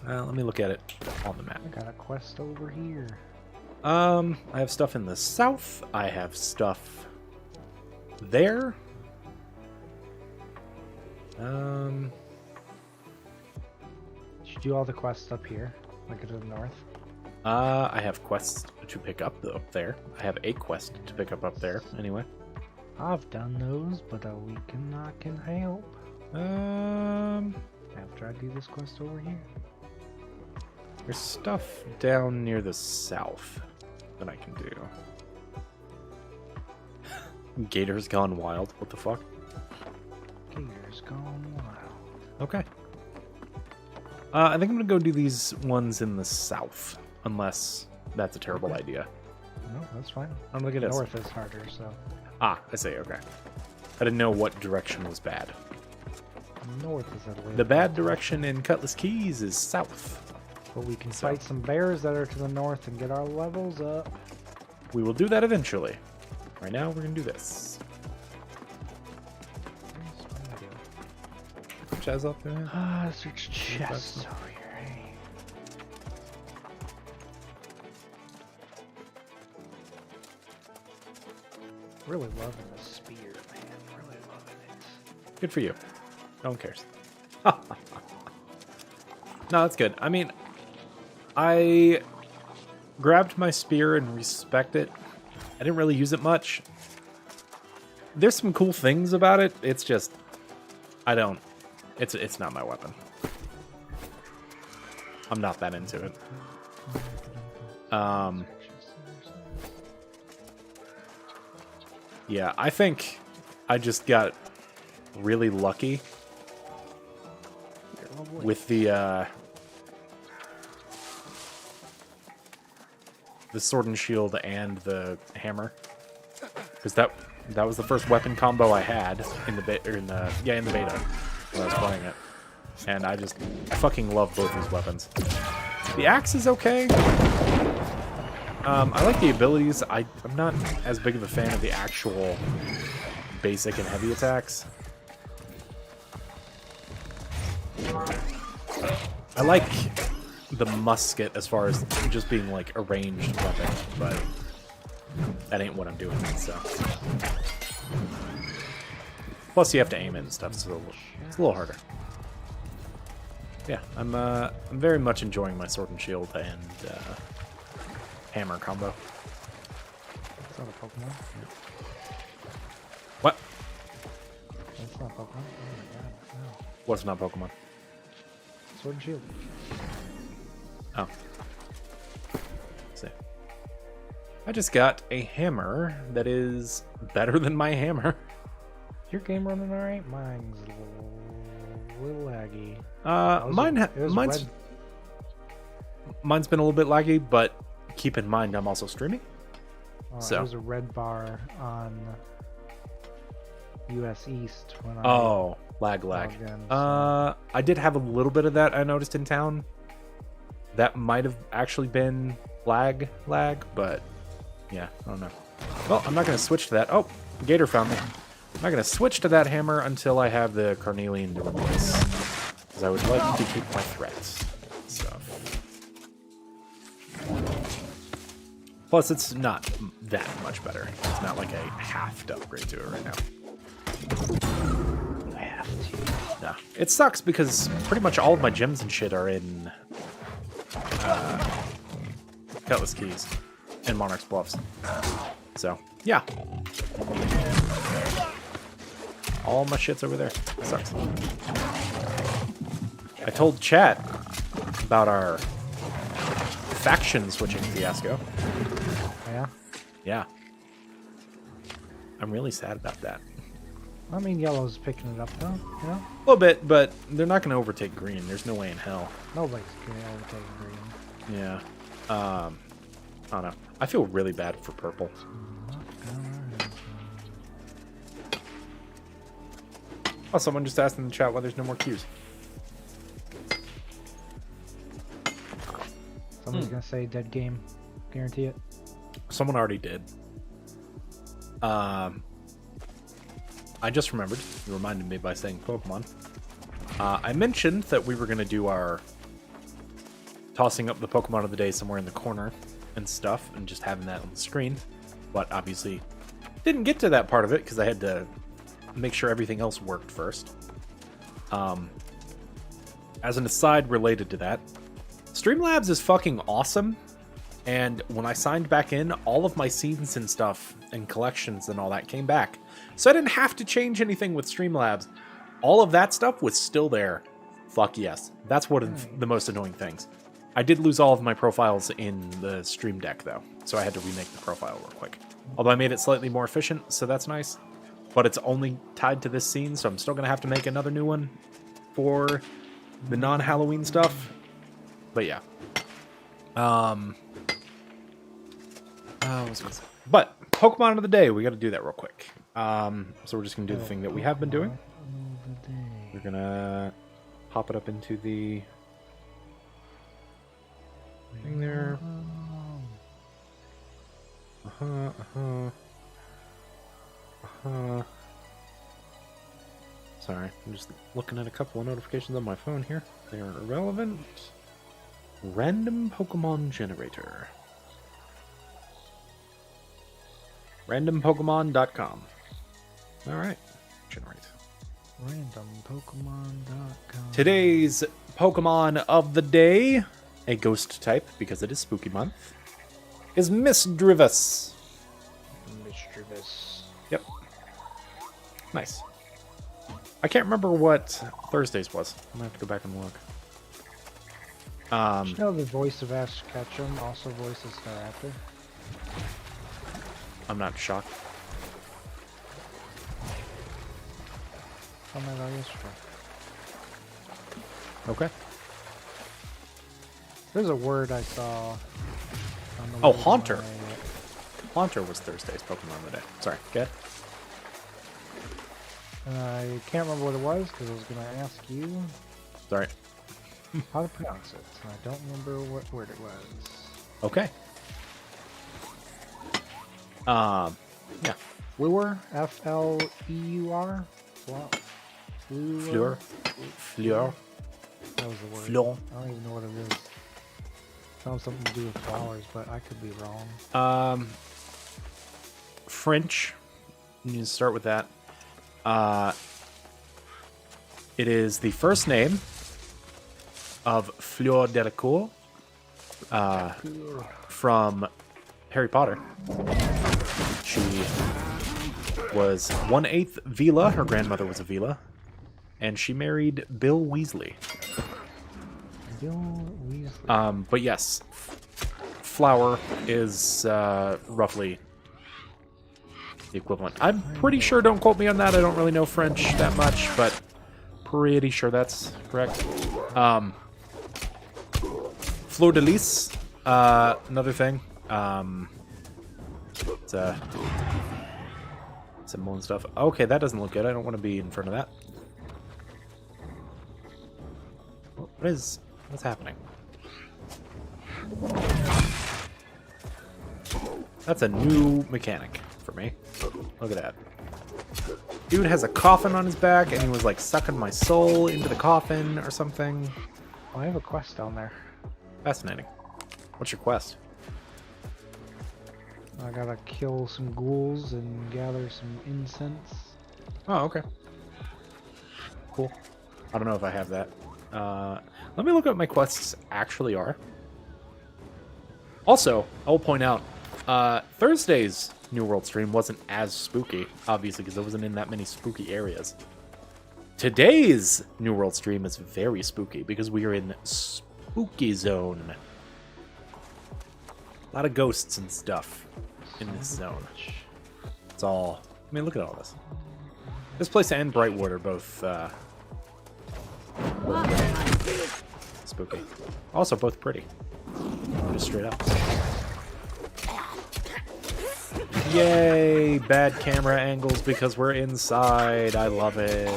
Let me look at it on the map. I got a quest over here. I have stuff in the south. I have stuff there. Did you do all the quests up here? Like to the north? I have quests to pick up up there. I have a quest to pick up there. Anyway. I've done those, but a week and I can help. After I do this quest over here. There's stuff down near the south that I can do. Gator's gone wild. What the fuck? Gator's gone wild. Okay. I think I'm gonna go do these ones in the south, unless that's a terrible idea. No, that's fine. Oh, look at this. North is harder, so. Ah, I see. Okay. I didn't know what direction was bad. North is at least. The bad direction in Cutlass Keys is south. But we can fight some bears that are to the north and get our levels up. We will do that eventually. Right now, we're gonna do this. Chaz up there. Ah, search chests over here. Hey. Really loving the spear, man. Really loving it. Good for you. No one cares. No, that's good. I mean, I grabbed my spear and respect it. I didn't really use it much. There's some cool things about it. It's just, I don't. It's not my weapon. I'm not that into it. Yeah, I think I just got really lucky with the sword and shield and the hammer, because that was the first weapon combo I had in the beta when I was playing it, and I fucking love both these weapons. The axe is okay. I like the abilities. I'm not as big of a fan of the actual basic and heavy attacks. I like the musket as far as just being like a ranged weapon, but that ain't what I'm doing, so. Plus you have to aim it and stuff, so it's a little harder. Yeah, I'm very much enjoying my sword and shield and hammer combo. It's not a Pokemon. What? That's not Pokemon. Oh my god, no. What's not Pokemon? Sword and shield. Oh. See. I just got a hammer that is better than my hammer. Is your game running alright? Mine's a little laggy. Mine's been a little bit laggy, but keep in mind I'm also streaming. There was a red bar on US East when I lag. logged in, so. I did have a little bit of that I noticed in town. That might have actually been lag, but yeah, I don't know. Well, I'm not going to switch to that. Oh, Gator found me. I'm not going to switch to that hammer until I have the Carnelian to replace, because I would like to keep my threats and stuff. Plus, it's not that much better. It's not like I have to upgrade to it right now. I have to. Nah. It sucks because pretty much all of my gems and shit are in Cutlass Keys and Monarch's Bluffs. So, yeah. All my shit's over there. It sucks. I told chat about our faction switching fiasco. Yeah? Yeah. I'm really sad about that. I mean, yellow's picking it up, though, you know? A little bit, but they're not going to overtake green. There's no way in hell. Nobody's going to overtake green. Yeah. I don't know. I feel really bad for purple. Oh, someone just asked in the chat why there's no more queues. Somebody's going to say dead game. Guarantee it. Someone already did. I just remembered. You reminded me by saying Pokemon. I mentioned that we were going to do our tossing up the Pokemon of the day somewhere in the corner and stuff, and just having that on the screen. But obviously didn't get to that part of it because I had to make sure everything else worked first. As an aside related to that, Streamlabs is fucking awesome. And when I signed back in, all of my scenes and stuff and collections and all that came back. So I didn't have to change anything with Streamlabs. All of that stuff was still there. Fuck yes. That's one of the most annoying things. I did lose all of my profiles in the Stream Deck, though. so I had to remake the profile real quick. Although I made it slightly more efficient, so that's nice. But it's only tied to this scene, so I'm still gonna have to make another new one for the non-Halloween stuff. But yeah. But Pokemon of the day, we got to do that real quick. So we're just gonna do the thing that we have been doing. We're gonna pop it up into the thing there. Sorry, I'm just looking at a couple of notifications on my phone here. They are irrelevant. Random Pokemon generator. randompokemon.com. Alright. Generate. Randompokemon.com. Today's Pokemon of the day, a ghost type because it is spooky month, is Misdreavus. Mischievous. Yep. Nice. I can't remember what Thursday's was. I'm gonna have to go back and look. Did you know the voice of Ash Ketchum also voices Staraptor? I'm not shocked. Found that out yesterday. Okay. There's a word I saw. On the Oh, way to Haunter. my- Haunter was Thursday's Pokemon of the day. Sorry, go ahead. I can't remember what it was because I was going to ask you Sorry. how to pronounce it. And I don't remember what word it was. Okay. Yeah. Fleur? F-L-E-U-R? Fleur? Fleur. Fleur. That was the word. Fleur. I don't even know what it is. Sounds something to do with flowers, but I could be wrong. French. You need to start with that. It is the first name of Fleur Delacour from Harry Potter. She was 1/8 Vila. Her grandmother was a Vila. And she married Bill Weasley. Bill Weasley. But yes, flower is roughly the equivalent. I'm pretty sure, don't quote me on that, I don't really know French that much, but pretty sure that's correct. Fleur de lis, another thing. It's symbol and stuff. Okay, that doesn't look good. I don't want to be in front of that. What's happening? That's a new mechanic for me. Look at that. Dude has a coffin on his back, and he was like sucking my soul into the coffin or something. Oh, I have a quest down there. Fascinating. What's your quest? I gotta kill some ghouls and gather some incense. Oh, okay. Cool. I don't know if I have that. Let me look at what my quests actually are. Also, I will point out, Thursday's New World stream wasn't as spooky, obviously, because I wasn't in that many spooky areas. Today's New World stream is very spooky, because we are in Spooky Zone. A lot of ghosts and stuff in this zone. It's all... I mean, look at all this. This place and Brightwood are both, spooky. Also, both pretty. Just straight up. Yay! Bad camera angles because we're inside. I love it.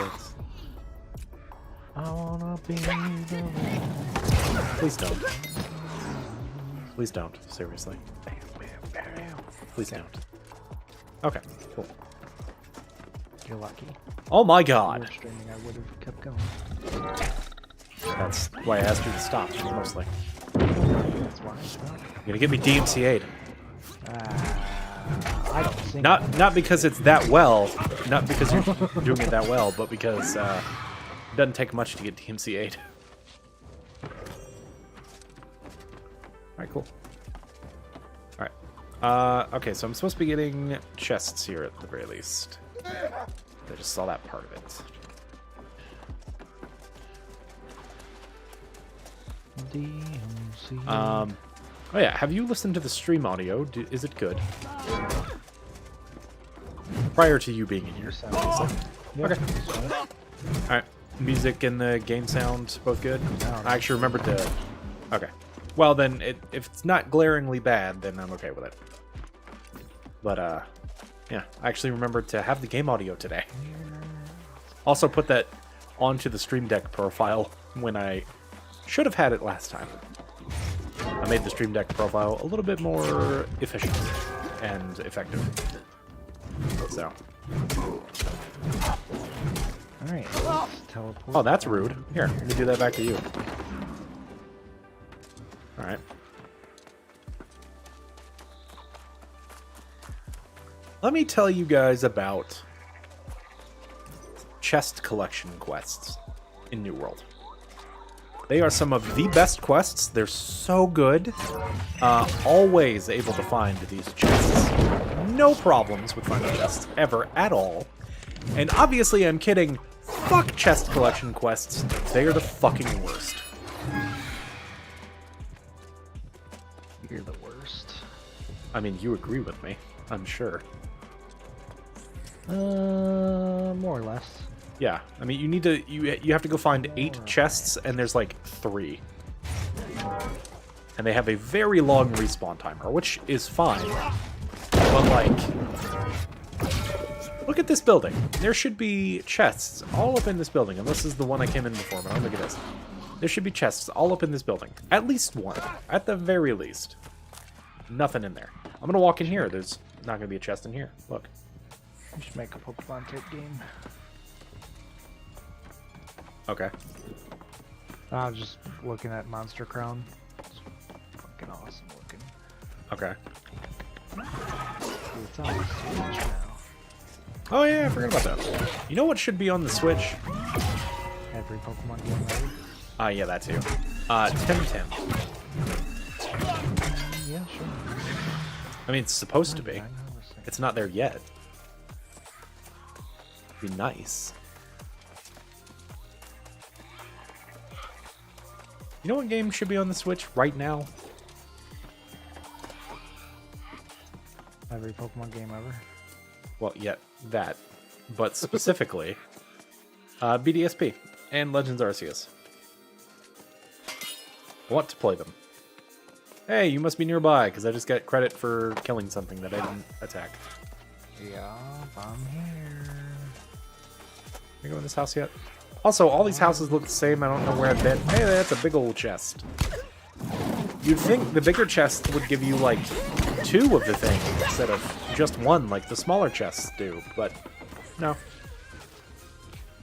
I wanna be the Please don't. Please don't. Seriously. Please don't. Okay, cool. You're lucky. Oh my If you god! were streaming, I would have kept going. That's why I asked you to stop, mostly. That's why. You're gonna get me DMCA'd. I don't think. Not because it's that well, not because you're doing it that well, but because it doesn't take much to get DMCA'd. Alright, cool. Alright. Okay, so I'm supposed to be getting chests here at the very least. I just saw that part of it. DMC. Oh yeah, have you listened to the stream audio? Is it good? Prior to you being in here. Yeah. Okay. Alright. Music and the game sound, both good? I actually remembered to... Okay. Well then, if it's not glaringly bad, then I'm okay with it. But, yeah. I actually remembered to have the game audio today. Also put that onto the Stream Deck profile when I should have had it last time. I made the Stream Deck profile a little bit more efficient and effective. So. Alright, teleport. Oh, that's rude. Here, let me do that back to you. Alright. Let me tell you guys about chest collection quests in New World. They are some of the best quests. They're so good. Always able to find these chests. No problems with finding chests, ever, at all. And obviously I'm kidding. Fuck chest collection quests. They are the fucking worst. You're the worst. I mean, you agree with me, I'm sure. More or less. Yeah, I mean, you need to you have to go find 8 chests, and there's like 3, and they have a very long respawn timer, which is fine. But like, look at this building. There should be chests all up in this building, and this is the one I came in before. But look at this. There should be chests all up in this building, at least one, at the very least. Nothing in there. I'm gonna walk in here. There's not gonna be a chest in here. Look. You should make a Pokemon type game. Okay. I was just looking at Monster Crown. It's fucking awesome looking. Okay. It's on the Switch now. Oh yeah, I forgot about that. You know what should be on the Switch? Every Pokemon game ever. Yeah, that too. 10-10. Yeah, sure. I mean, it's supposed to be. It's not there yet. Be nice. You know what game should be on the Switch right now? Every Pokemon game ever. Well, yeah, that. But specifically, BDSP and Legends Arceus. I want to play them. Hey, you must be nearby, because I just got credit for killing something that I didn't attack. Yeah, I'm here. Can we go in this house yet? Also, all these houses look the same. I don't know where I've been. Hey, that's a big old chest. You'd think the bigger chest would give you, like, 2 of the thing instead of just 1, like the smaller chests do, but no.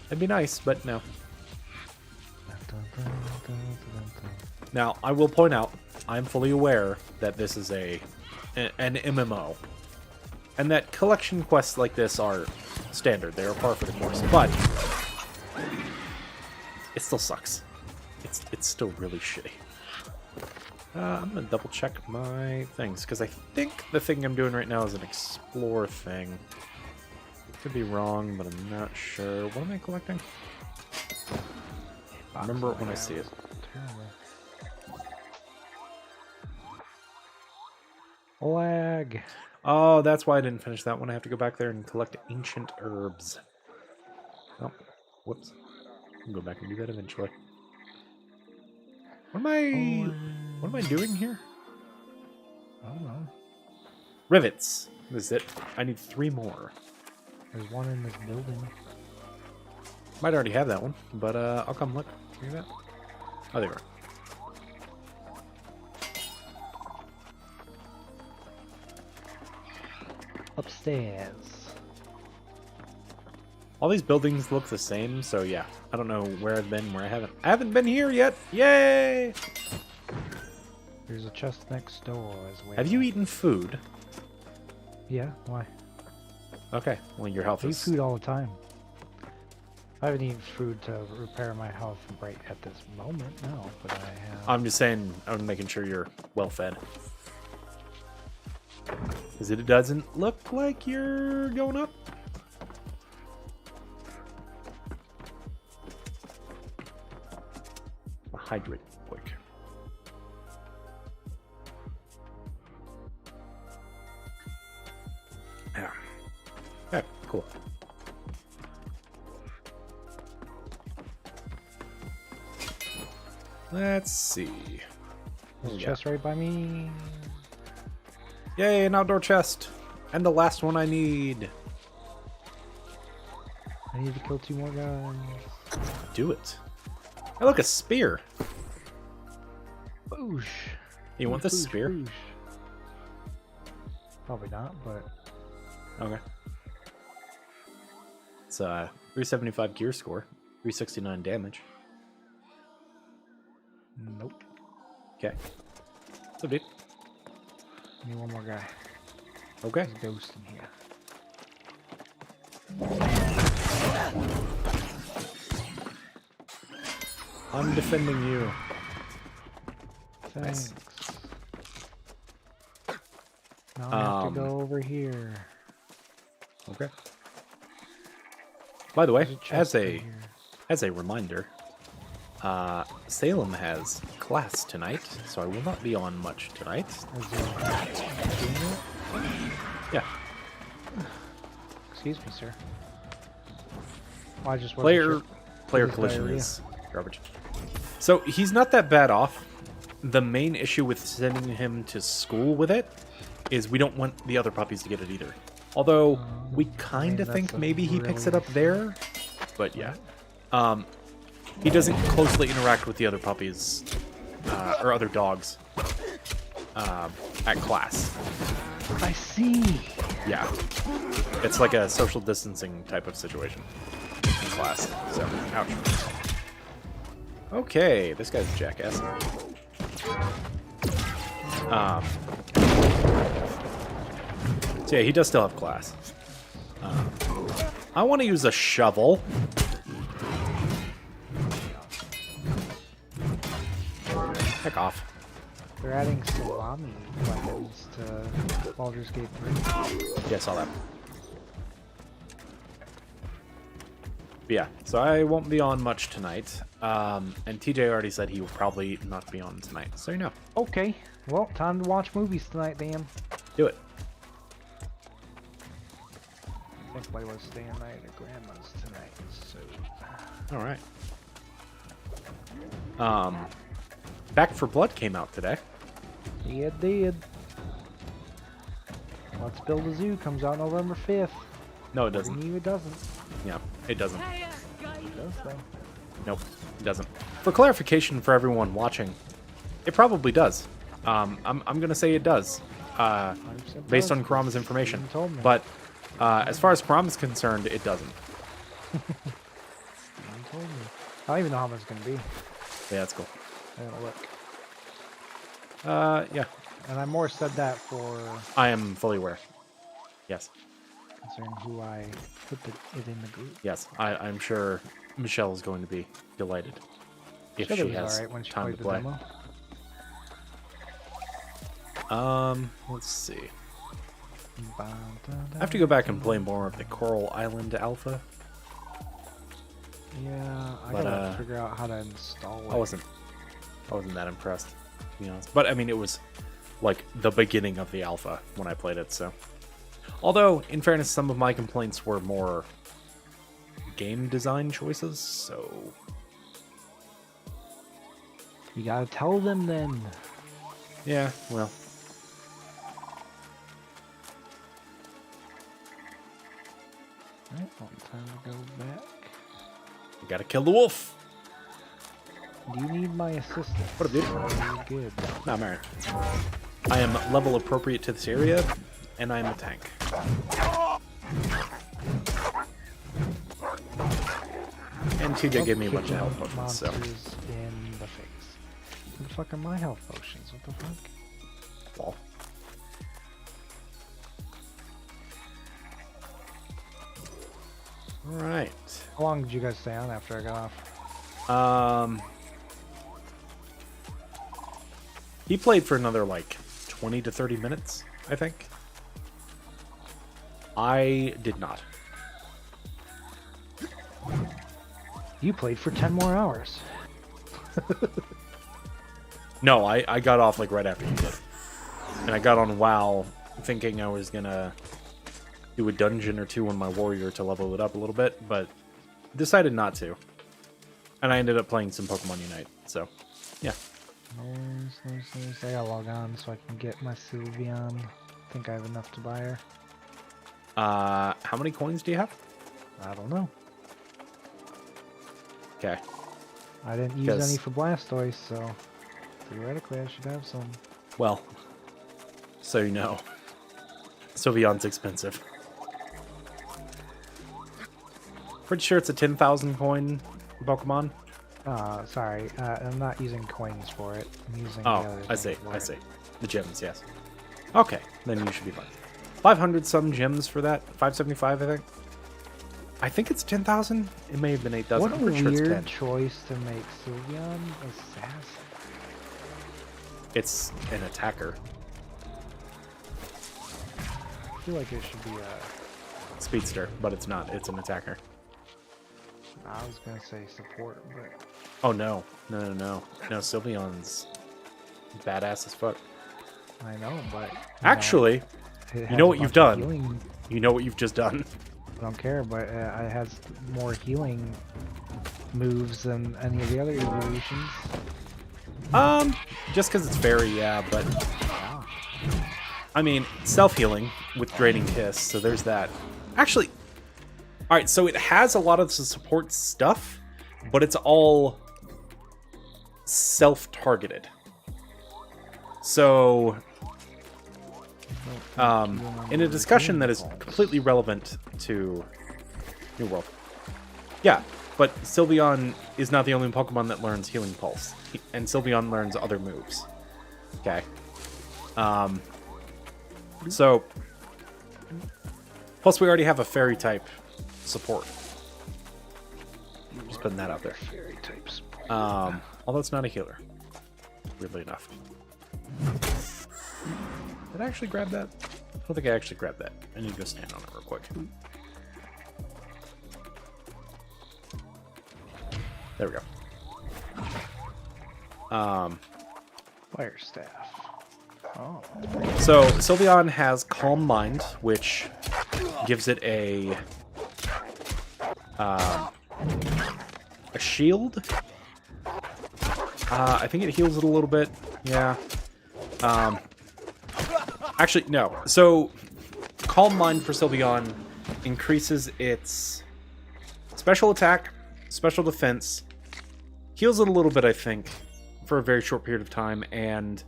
It'd be nice, but no. Now, I will point out, I'm fully aware that this is an MMO, and that collection quests like this are standard. They are par for the course, but it still sucks. It's still really shitty. I'm gonna double check my things, because I think the thing I'm doing right now is an explore thing. Could be wrong, but I'm not sure. What am I collecting? I remember it when I see it. Lag. Oh, that's why I didn't finish that one. I have to go back there and collect ancient herbs. Oh, whoops. I'll go back and do that eventually. What am I doing here? I don't know. Rivets. This is it. I need 3 more. There's one in this building. Might already have that one, but I'll come look. See that? Oh, there we are. Upstairs. All these buildings look the same, so yeah. I don't know where I've been, where I haven't. I haven't been here yet! Yay! There's a chest next door as well. Have you eaten food? Yeah, why? Okay, well your health I eat is... food all the time. I haven't eaten food to repair my health right at this moment, no, but I have... I'm just saying, I'm making sure you're well fed. Because it doesn't look like you're going up. I'll hydrate quick. Yeah. Okay, cool. Let's see. There's a chest right by me. Yay, an outdoor chest. And the last one I need. I need to kill 2 more guys. Do it. Hey, look, a spear. Boosh. You want this Boosh, spear? boosh. Probably not, but Okay. It's 375 gear score, 369 damage. nope. Okay. So, dude. Give me one more guy. Okay. There's a ghost in here. I'm defending you. Thanks. Nice. Now I have to go over here. Okay. By the way, There's a chest in here. as a reminder, Salem has class tonight, so I will not be on much tonight. Is there gamer? Yeah. Excuse me, sir. Oh, I just wasn't Player sure. player His collision diarrhea. is garbage. So he's not that bad off. The main issue with sending him to school with it is we don't want the other puppies to get it either. Although we kind of that's think a maybe he picks it really- up there, but yeah, he doesn't closely interact with the other puppies or other dogs at class. I see. Yeah, it's like a social distancing type of situation in class. So, ouch. Okay, this guy's a jackass. So yeah, he does still have class. I want to use a shovel. Heck off. They're adding salami weapons to Baldur's Gate 3. Yeah, I saw that. But yeah, so I won't be on much tonight. And TJ already said he will probably not be on tonight, so you know. Okay, well, time to watch movies tonight, damn. Do it. I think Layla's staying night at Grandma's tonight, so... Alright. Back for Blood came out today. Yeah, it did. Let's Build a Zoo comes out November 5th. No, it doesn't. You, it doesn't. Yeah, it doesn't. It does, though. Nope, it doesn't. For clarification for everyone watching, it probably does. I'm gonna say it does, 100% based does. on Karama's information. You told me. But as far as Karama's concerned, it doesn't. You told me. I don't even know how much it's gonna be. Yeah, that's cool. I gotta look. Yeah, And I more said that for I am fully aware. Yes, concerning who I put it in the group. yes. I'm sure Michelle is going to be delighted if Said she it was has alright when she time played to the play. demo. Let's see. I have to go back and play more of the Coral Island Alpha. Yeah, I But, gotta figure out how to install it. I wasn't that impressed, to be honest. But I mean, it was like the beginning of the alpha when I played it. So, although in fairness, some of my complaints were more game design choices. So, You gotta tell them then. yeah, well, Alright, well, time to go back. you gotta kill the wolf. Do you need my assistance? What a dude. Are you good? No, I'm alright. I am level appropriate to this area, and I am a tank. And TJ gave me a bunch of health potions, so. Monsters in the face. What the fuck are my health potions? What the fuck? Well. Alright. How long did you guys stay on after I got off? He played for another like 20 to 30 minutes, I think. I did not. You played for 10 more hours. No, I got off like right after you did. And I got on WoW thinking I was gonna do a dungeon or two on my warrior to level it up a little bit, but decided not to. And I ended up playing some Pokemon Unite, so yeah. I gotta log on so I can get my Sylveon. Think I have enough to buy her. How many coins do you have? I don't know. Okay. I didn't use any for Blastoise, so theoretically I should have some. Well, so you know, Sylveon's expensive. Pretty sure it's a 10,000 coin Pokemon. Sorry, I'm not using coins for it. I'm using the Oh, other I thing see, for I it. see. The gems, yes. Okay, then you should be fine. 500 some gems for that. 575, I think. I think it's 10,000. It may have been 8,000. What a I'm pretty sure it's 10. weird choice to make Sylveon assassin. It's an attacker. I feel like it should be a... Speedster, but it's not. It's an attacker. I was gonna say support, but... Oh, no. No, Sylveon's badass as fuck. I know, but... Actually, you know what you've done? You know what you've just done? I don't care, but it has more healing moves than any of the other evolutions. Just because it's fairy, yeah, but... Wow. I mean, self-healing with Draining Kiss, so there's that. Actually, alright, so it has a lot of the support stuff, but it's all self-targeted. So, in a discussion that is completely relevant to New World. Yeah, but Sylveon is not the only Pokemon that learns Healing Pulse, and Sylveon learns other moves. Okay. So, plus we already have a fairy type support. Just putting that out there. Fairy type support. Although it's not a healer, weirdly enough. Did I actually grab that? I don't think I actually grabbed that. I need to go stand on it real quick. There we go. Fire staff. Oh. So Sylveon has Calm Mind, which gives it a shield. I think it heals it a little bit. Yeah. Actually, no. So Calm Mind for Sylveon increases its special attack, special defense, heals it a little bit, I think, for a very short period of time, and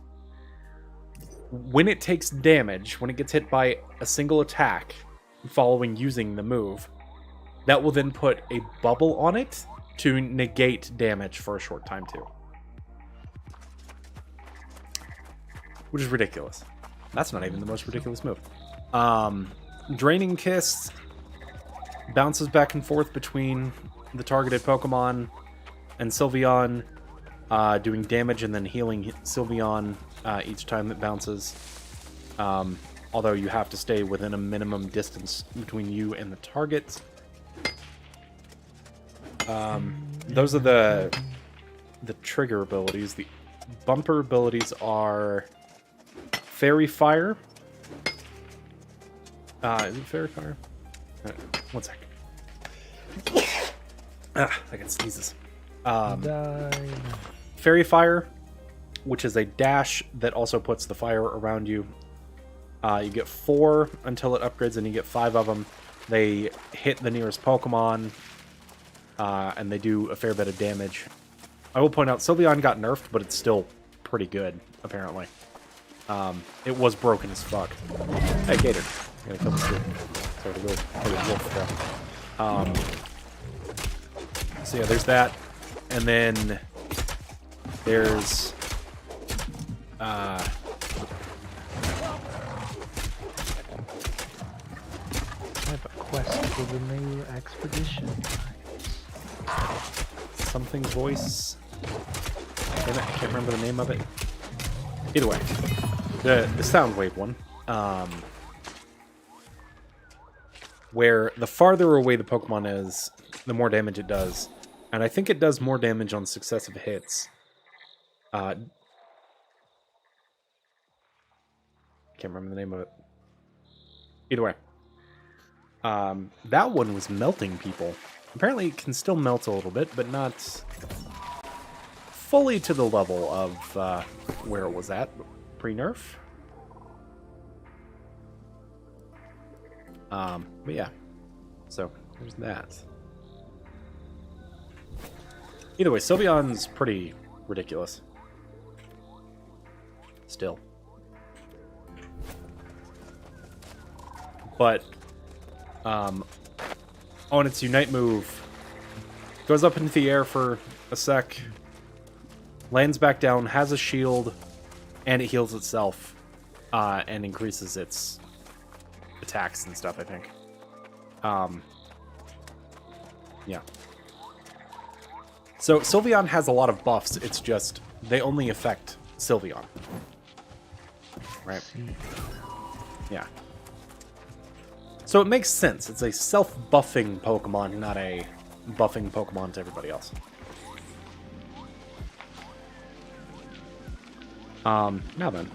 when it takes damage, when it gets hit by a single attack following using the move, that will then put a bubble on it to negate damage for a short time too. Which is ridiculous. That's not even the most ridiculous move. Draining Kiss bounces back and forth between the targeted Pokemon and Sylveon, doing damage and then healing Sylveon each time it bounces. Although you have to stay within a minimum distance between you and the target. Those are the trigger abilities. The bumper abilities are Fairy Fire. Is it Fairy Fire? One sec. I got sneezes. Fairy Fire, which is a dash that also puts the fire around you. You get 4 until it upgrades, and you get 5 of them. They hit the nearest Pokemon, and they do a fair bit of damage. I will point out, Sylveon got nerfed, but it's still pretty good, apparently. It was broken as fuck. Hey, Gator. I'm gonna kill this dude. Sorry to go play with Wolf though. So yeah, there's that. And then there's I have a quest for the new expedition. something voice. Damn it, I can't remember the name of it. Either way, the Soundwave one, where the farther away the Pokemon is, the more damage it does, and I think it does more damage on successive hits. Can't remember the name of it. Either way, That one was melting people. Apparently it can still melt a little bit, but not fully to the level of where it was at pre-nerf. But yeah, so there's that. Either way, Sylveon's pretty ridiculous. Still. But, on its Unite move, goes up into the air for a sec, lands back down, has a shield, and it heals itself, and increases its attacks and stuff, I think. Yeah. So Sylveon has a lot of buffs, it's just, they only affect Sylveon. Right? Yeah. So it makes sense. It's a self-buffing Pokemon, not a buffing Pokemon to everybody else. Now then.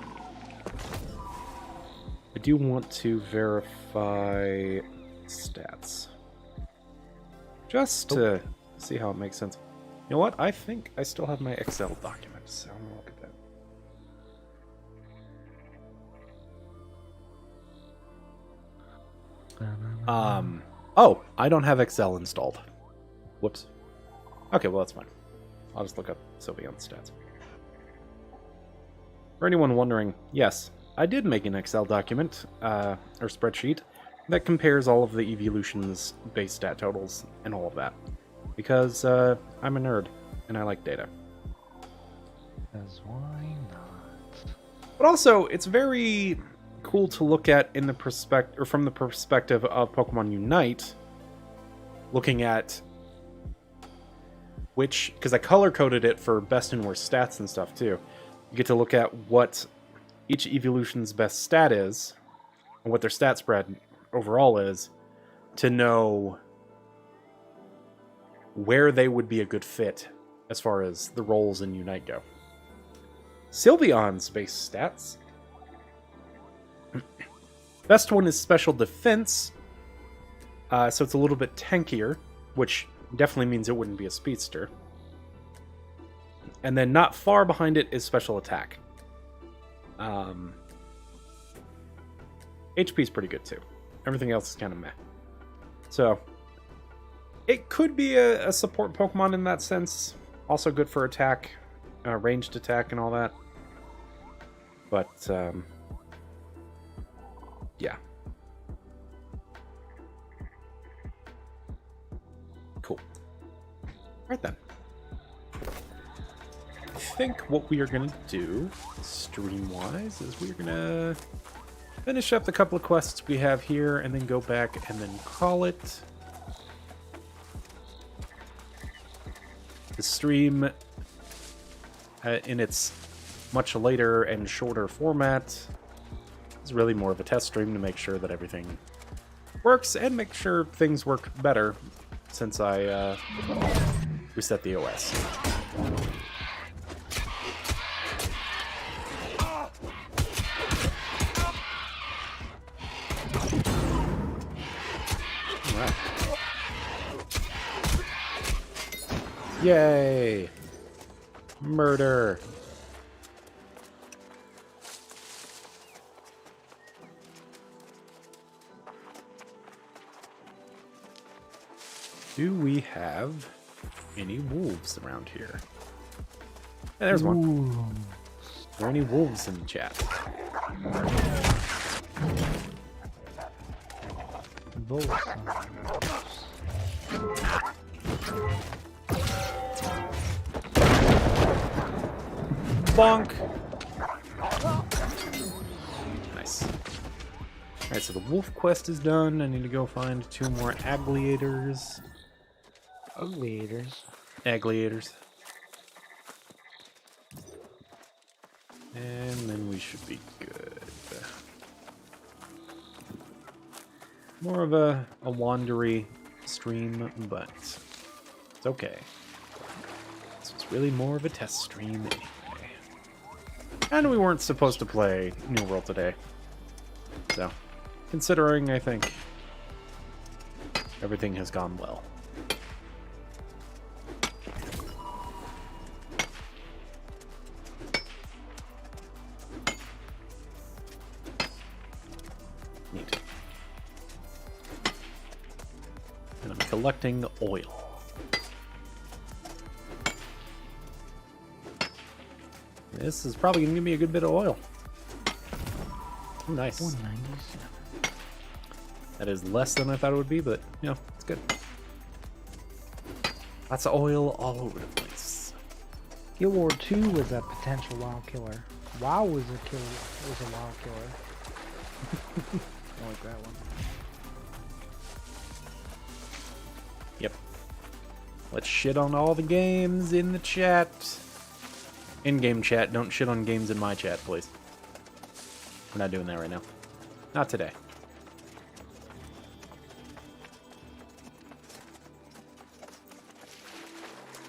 I do want to verify stats. Just to see how it makes sense. You know what? I think I still have my Excel document, so I'm gonna look at that. Oh, I don't have Excel installed. Whoops. Okay, well that's fine. I'll just look up Sylveon's stats. For anyone wondering, yes, I did make an Excel document, or spreadsheet, that compares all of the evolution's base stat totals and all of that. Because, I'm a nerd, and I like data. Because why not? But also, it's very cool to look at in the from the perspective of Pokemon Unite, looking at which, because I color-coded it for best and worst stats and stuff too. You get to look at what each evolution's best stat is, and what their stat spread overall is, to know where they would be a good fit as far as the roles in Unite go. Sylveon's base stats. Best one is special defense, so it's a little bit tankier, which definitely means it wouldn't be a speedster. And then not far behind it is special attack. HP is pretty good too. Everything else is kind of meh. So, it could be a support Pokemon in that sense. Also good for attack, ranged attack and all that. But, yeah. Cool. Alright then. I think what we are going to do, stream-wise, is we're going to finish up the couple of quests we have here, and then go back and then call it. The stream, in its much later and shorter format, is really more of a test stream to make sure that everything works, and make sure things work better since I reset the OS. Alright. Yay! Murder! Do we have any wolves around here? Hey, there's one. Ooh. Are there any wolves in the chat? Both. Bonk! Nice. Alright, so the wolf quest is done. I need to go find 2 more agliators. Agliators. And then we should be good. More of a wandery stream, but it's okay. This was really more of a test stream anyway. And we weren't supposed to play New World today. So, considering, I think Everything has gone well. Neat. And I'm collecting oil. This is probably going to give me a good bit of oil. Oh, nice. 197. That is less than I thought it would be, but, you know, it's good. Lots of oil all over the place. Guild War 2 was a potential WoW killer. WoW was a WoW killer. I like that one. Yep. Let's shit on all the games in the chat. In-game chat. Don't shit on games in my chat, please. We're not doing that right now. Not today.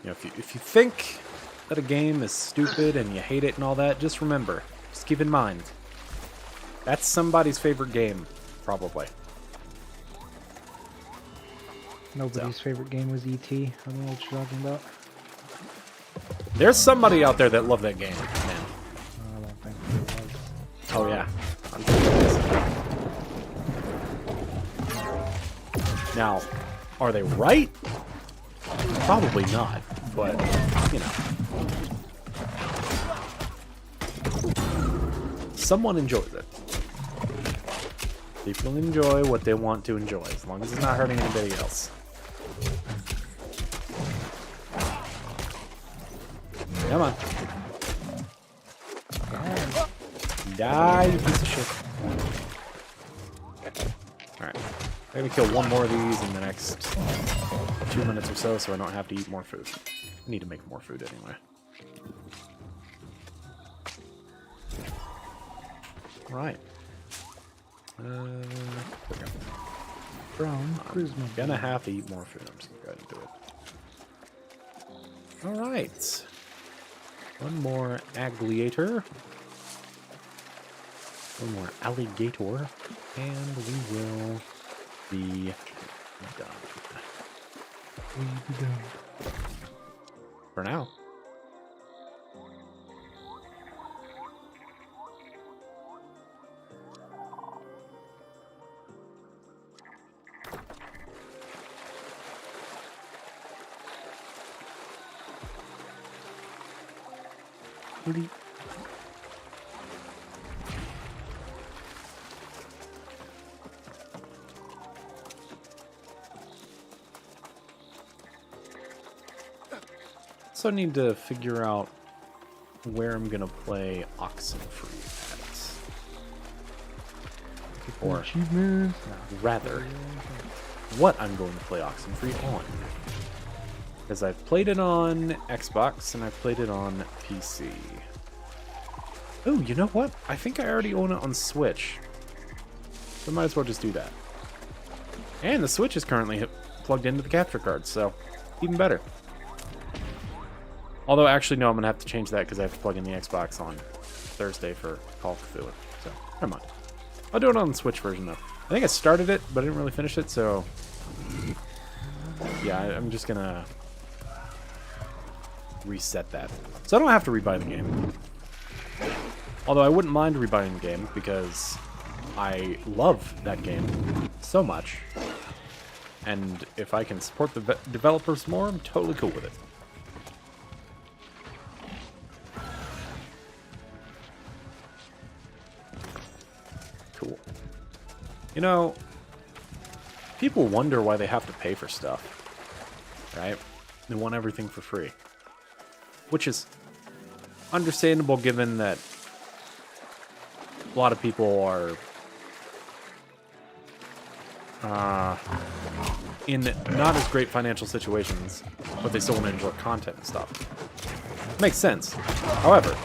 You know, if you think that a game is stupid and you hate it and all that, just remember, just keep in mind, that's somebody's favorite game, probably. Nobody's favorite game was E.T. I don't know what you're talking about. There's somebody out there that loved that game, man. I don't think it was. Oh yeah. Now, are they right? Probably not, but, you know. Someone enjoys it. People enjoy what they want to enjoy, as long as it's not hurting anybody else. Come on. Die, you piece of shit. Alright. I'm gonna kill one more of these in the next 2 minutes or so I don't have to eat more food. I need to make more food anyway. Alright. Brown Christmas. I'm gonna have to eat more food. I'm just gonna go ahead and do it. Alright. One more alligator. One more alligator. And we will be done. We'll be done. For now. Bleep. Also need to figure out where I'm gonna play Oxenfree at. Or rather, what I'm going to play Oxenfree on. Because I've played it on Xbox and I've played it on PC. Oh, you know what? I think I already own it on Switch. So I might as well just do that. And the Switch is currently plugged into the capture card, so even better. Although, actually, no, I'm going to have to change that because I have to plug in the Xbox on Thursday for Call of Cthulhu. So, never mind. I'll do it on the Switch version, though. I think I started it, but I didn't really finish it, so... yeah, I'm just going to reset that. So I don't have to rebuy the game. Although I wouldn't mind rebuying the game because I love that game so much. And if I can support the developers more, I'm totally cool with it. Cool. You know, people wonder why they have to pay for stuff, right? They want everything for free. Which is understandable given that a lot of people are in not as great financial situations, but they still want to enjoy content and stuff. Makes sense. However,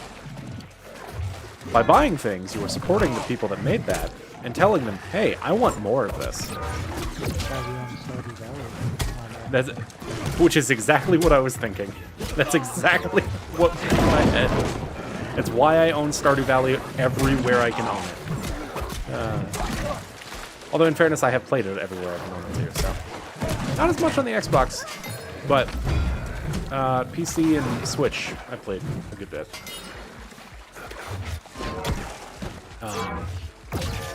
by buying things, you are supporting the people that made that and telling them, hey, I want more of this. That's, which is exactly what I was thinking. That's exactly what was in my head. That's why I own Stardew Valley everywhere I can own it. Although, in fairness, I have played it everywhere I've known to, so. Not as much on the Xbox, but PC and Switch, I played a good bit.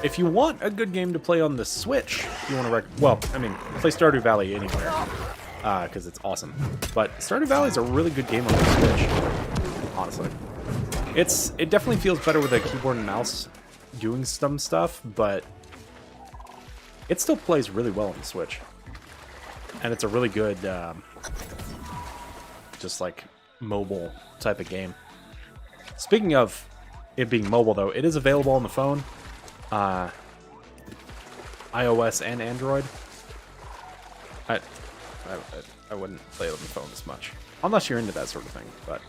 If you want a good game to play on the Switch, you want to play Stardew Valley anywhere, because it's awesome. But Stardew Valley is a really good game on the Switch, honestly. It definitely feels better with a keyboard and mouse doing some stuff, but it still plays really well on the Switch. And it's a really good, just like mobile type of game. Speaking of it being mobile, though, it is available on the phone. iOS and Android. I wouldn't play it on the phone as much, unless you're into that sort of thing. But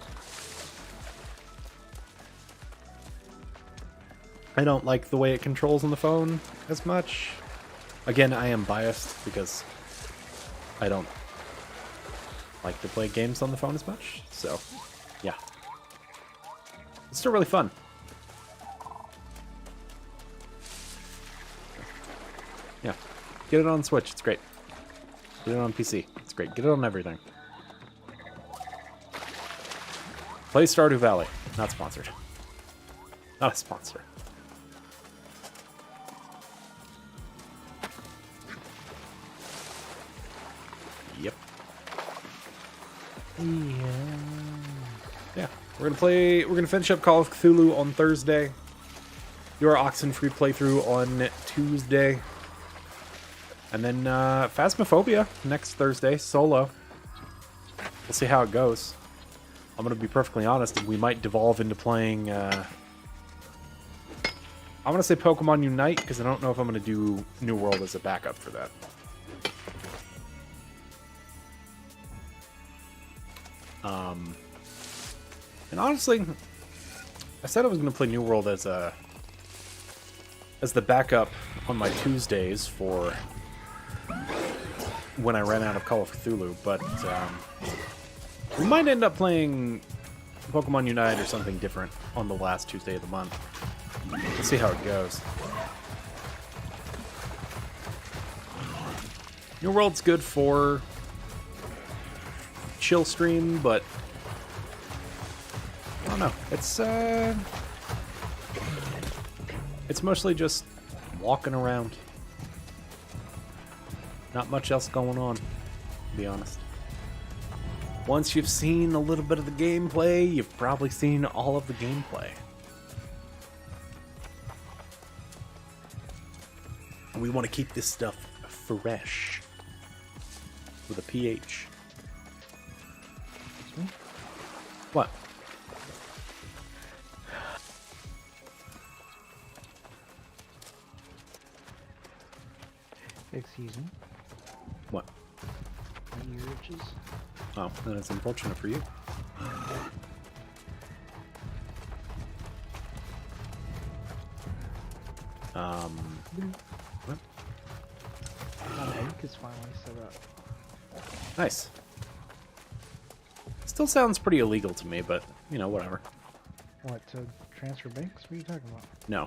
I don't like the way it controls on the phone as much. Again, I am biased because I don't like to play games on the phone as much. So, yeah, it's still really fun. Yeah, get it on Switch. It's great. Get it on PC. It's great. Get it on everything. Play Stardew Valley. Not sponsored. Not a sponsor. Yep. Yeah. We're gonna finish up Call of Cthulhu on Thursday. Your Oxenfree playthrough on Tuesday. And then Phasmophobia next Thursday, solo. We'll see how it goes. I'm going to be perfectly honest, we might devolve into playing... I'm going to say Pokemon Unite, because I don't know if I'm going to do New World as a backup for that. And honestly, I said I was going to play New World as the backup on my Tuesdays for when I ran out of Call of Cthulhu, but we might end up playing Pokemon Unite or something different on the last Tuesday of the month. We'll see how it goes. New World's good for chill stream, but I don't know. It's mostly just walking around. Not much else going on, to be honest. Once you've seen a little bit of the gameplay, you've probably seen all of the gameplay. And we want to keep this stuff fresh. With a PH. What? Excuse me. What? Any riches? Oh, then it's unfortunate for you. What? My bank is finally set up. Nice. Still sounds pretty illegal to me, but, you know, whatever. What, to transfer banks? What are you talking about? No.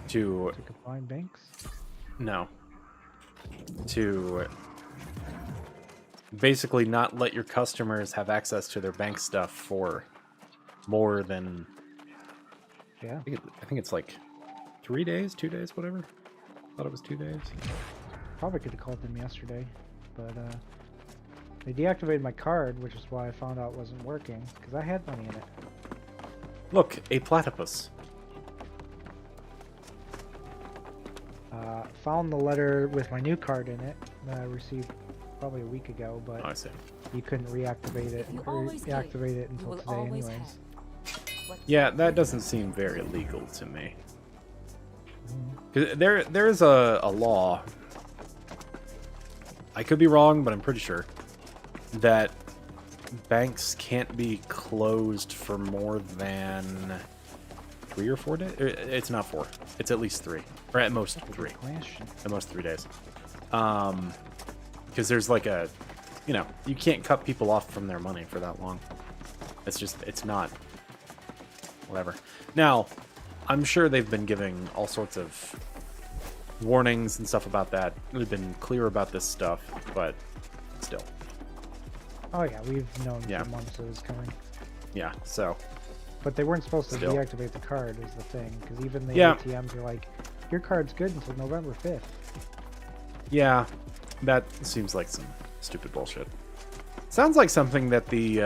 To combine banks? No. To basically not let your customers have access to their bank stuff for more than... Yeah. I think it's like 3 days, 2 days, whatever. I thought it was 2 days. Probably could have called them yesterday, but they deactivated my card, which is why I found out it wasn't working, because I had money in it. Look, a platypus. Found the letter with my new card in it that I received probably a week ago, but Oh, I see. you couldn't reactivate it until today anyways. Yeah, that doesn't seem very legal to me. 'Cause there's a law, I could be wrong, but I'm pretty sure, that banks can't be closed for more than 3 or 4 days. It's not 4. It's at least 3, or at most 3. At most 3 days. Because there's like a, you know, you can't cut people off from their money for that long. It's not. Whatever. Now, I'm sure they've been giving all sorts of warnings and stuff about that. We've been clear about this stuff, but still. Oh yeah, we've known Yeah. for months it was coming. Yeah, so. But they weren't supposed to Still. deactivate the card is the thing, because even the Yeah. ATMs are like, your card's good until November 5th. Yeah, that seems like some stupid bullshit. Sounds like something that the,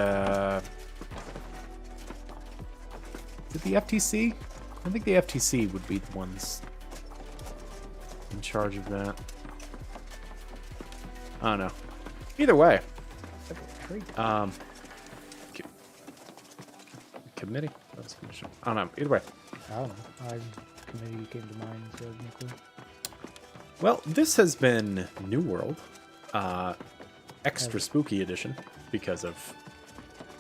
is it the FTC? I think the FTC would be the ones in charge of that. I don't know. Either way, Like a treat. committee? That's commission. I don't know. Either way. I don't know. Committee came to mind, so I have no clue. Well, this has been New World, extra spooky edition because of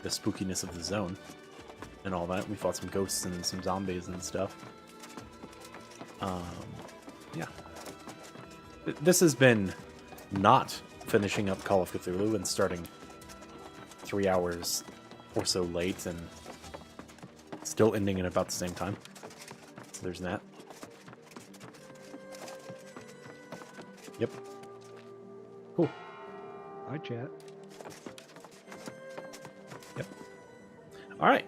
the spookiness of the zone and all that. We fought some ghosts and some zombies and stuff. Yeah. This has been not finishing up Call of Cthulhu and starting 3 hours or so late and still ending at about the same time. So there's that. Yep. Cool. Hi, chat. Yep. All right.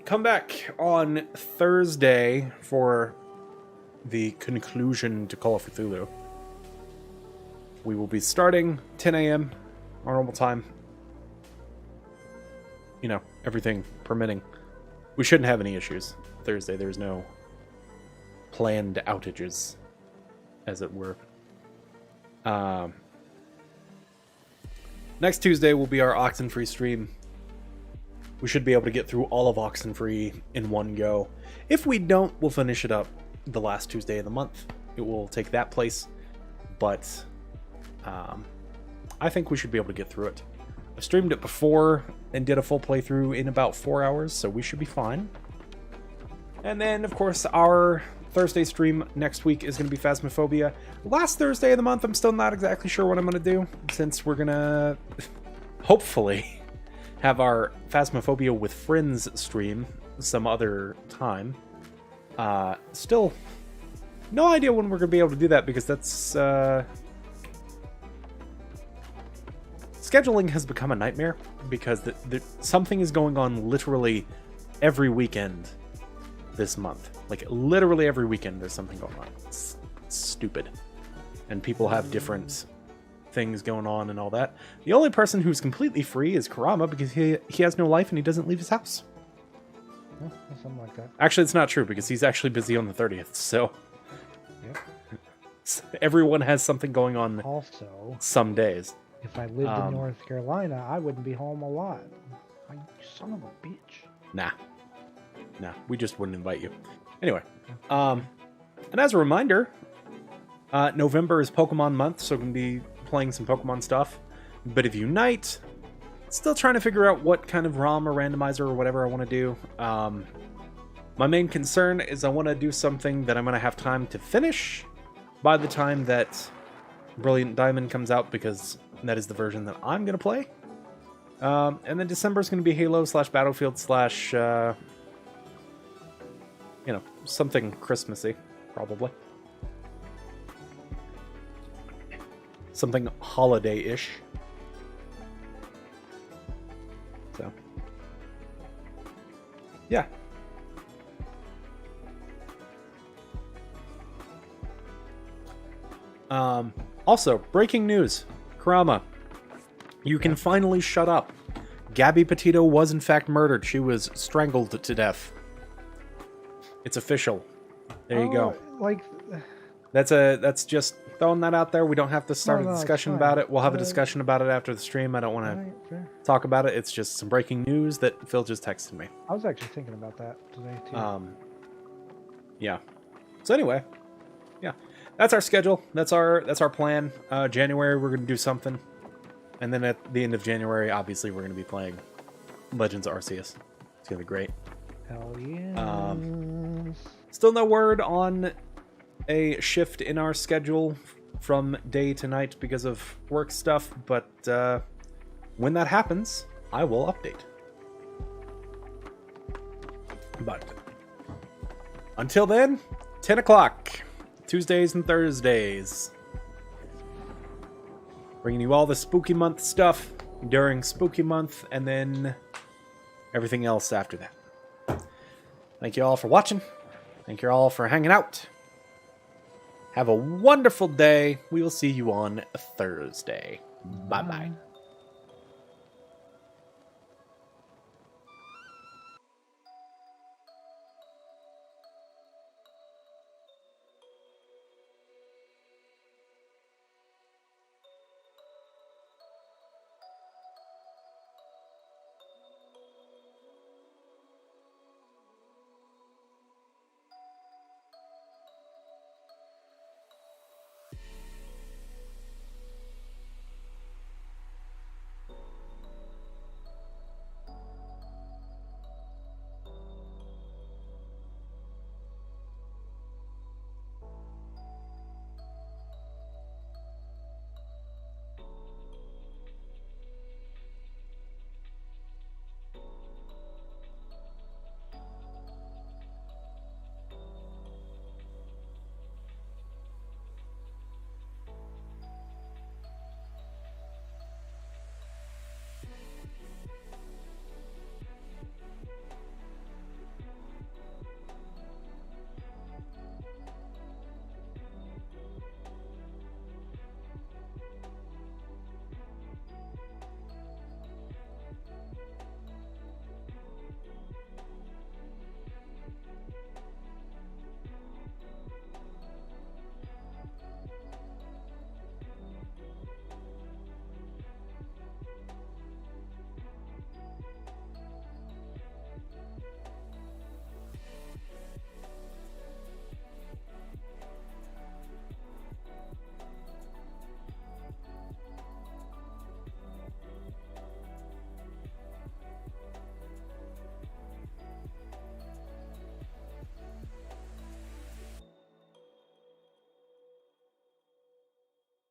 Come back on Thursday for the conclusion to Call of Cthulhu. We will be starting 10 a.m. our normal time. You know, everything permitting. We shouldn't have any issues. Thursday, there's no planned outages, as it were. Next Tuesday will be our Oxenfree stream. We should be able to get through all of Oxenfree in one go. If we don't, we'll finish it up the last Tuesday of the month. It will take that place, but I think we should be able to get through it. I streamed it before and did a full playthrough in about 4 hours, so we should be fine. And then, of course, our Thursday stream next week is going to be Phasmophobia. Last Thursday of the month, I'm still not exactly sure what I'm going to do, since we're going to hopefully have our Phasmophobia with Friends stream some other time. Still, no idea when we're going to be able to do that, because that's... scheduling has become a nightmare, because something is going on literally every weekend this month. Like, literally every weekend there's something going on. It's stupid. And people have different things going on and all that. The only person who's completely free is Karama, because he has no life and he doesn't leave his house. Yeah, something like that. Actually, it's not true, because he's actually busy on the 30th, so... Yep. Everyone has something going on Also, some days. if I lived in North Carolina, I wouldn't be home a lot. You son of a bitch. Nah, we just wouldn't invite you. Anyway, and as a reminder, November is Pokemon month, so I'm going to be playing some Pokemon stuff. Bit of Unite. Still trying to figure out what kind of ROM or randomizer or whatever I want to do. My main concern is I want to do something that I'm going to have time to finish by the time that Brilliant Diamond comes out, because that is the version that I'm going to play. And then December is going to be Halo/Battlefield/ you know, something Christmassy, probably. Something holiday-ish. So, yeah. Also, breaking news. Kurama, you can finally shut up. Gabby Petito was in fact murdered. She was strangled to death. It's official. There you go. Like, That's just throwing that out there. We don't have to start No, a it's discussion fine. about it. We'll have a discussion about it after the stream. I don't want to alright, fair. talk about it. It's just some breaking news that Phil just texted me. I was actually thinking about that today too. Yeah. So anyway, yeah, that's our schedule. That's our plan. January we're gonna do something, and then at the end of January, obviously we're gonna be playing Legends Arceus. It's gonna be great. Hell yeah. Still no word on a shift in our schedule from day to night because of work stuff, but when that happens, I will update. But until then, 10 o'clock, Tuesdays and Thursdays. Bringing you all the Spooky Month stuff during Spooky Month, and then everything else after that. Thank you all for watching. Thank you all for hanging out. Have a wonderful day. We will see you on Thursday. Bye-bye.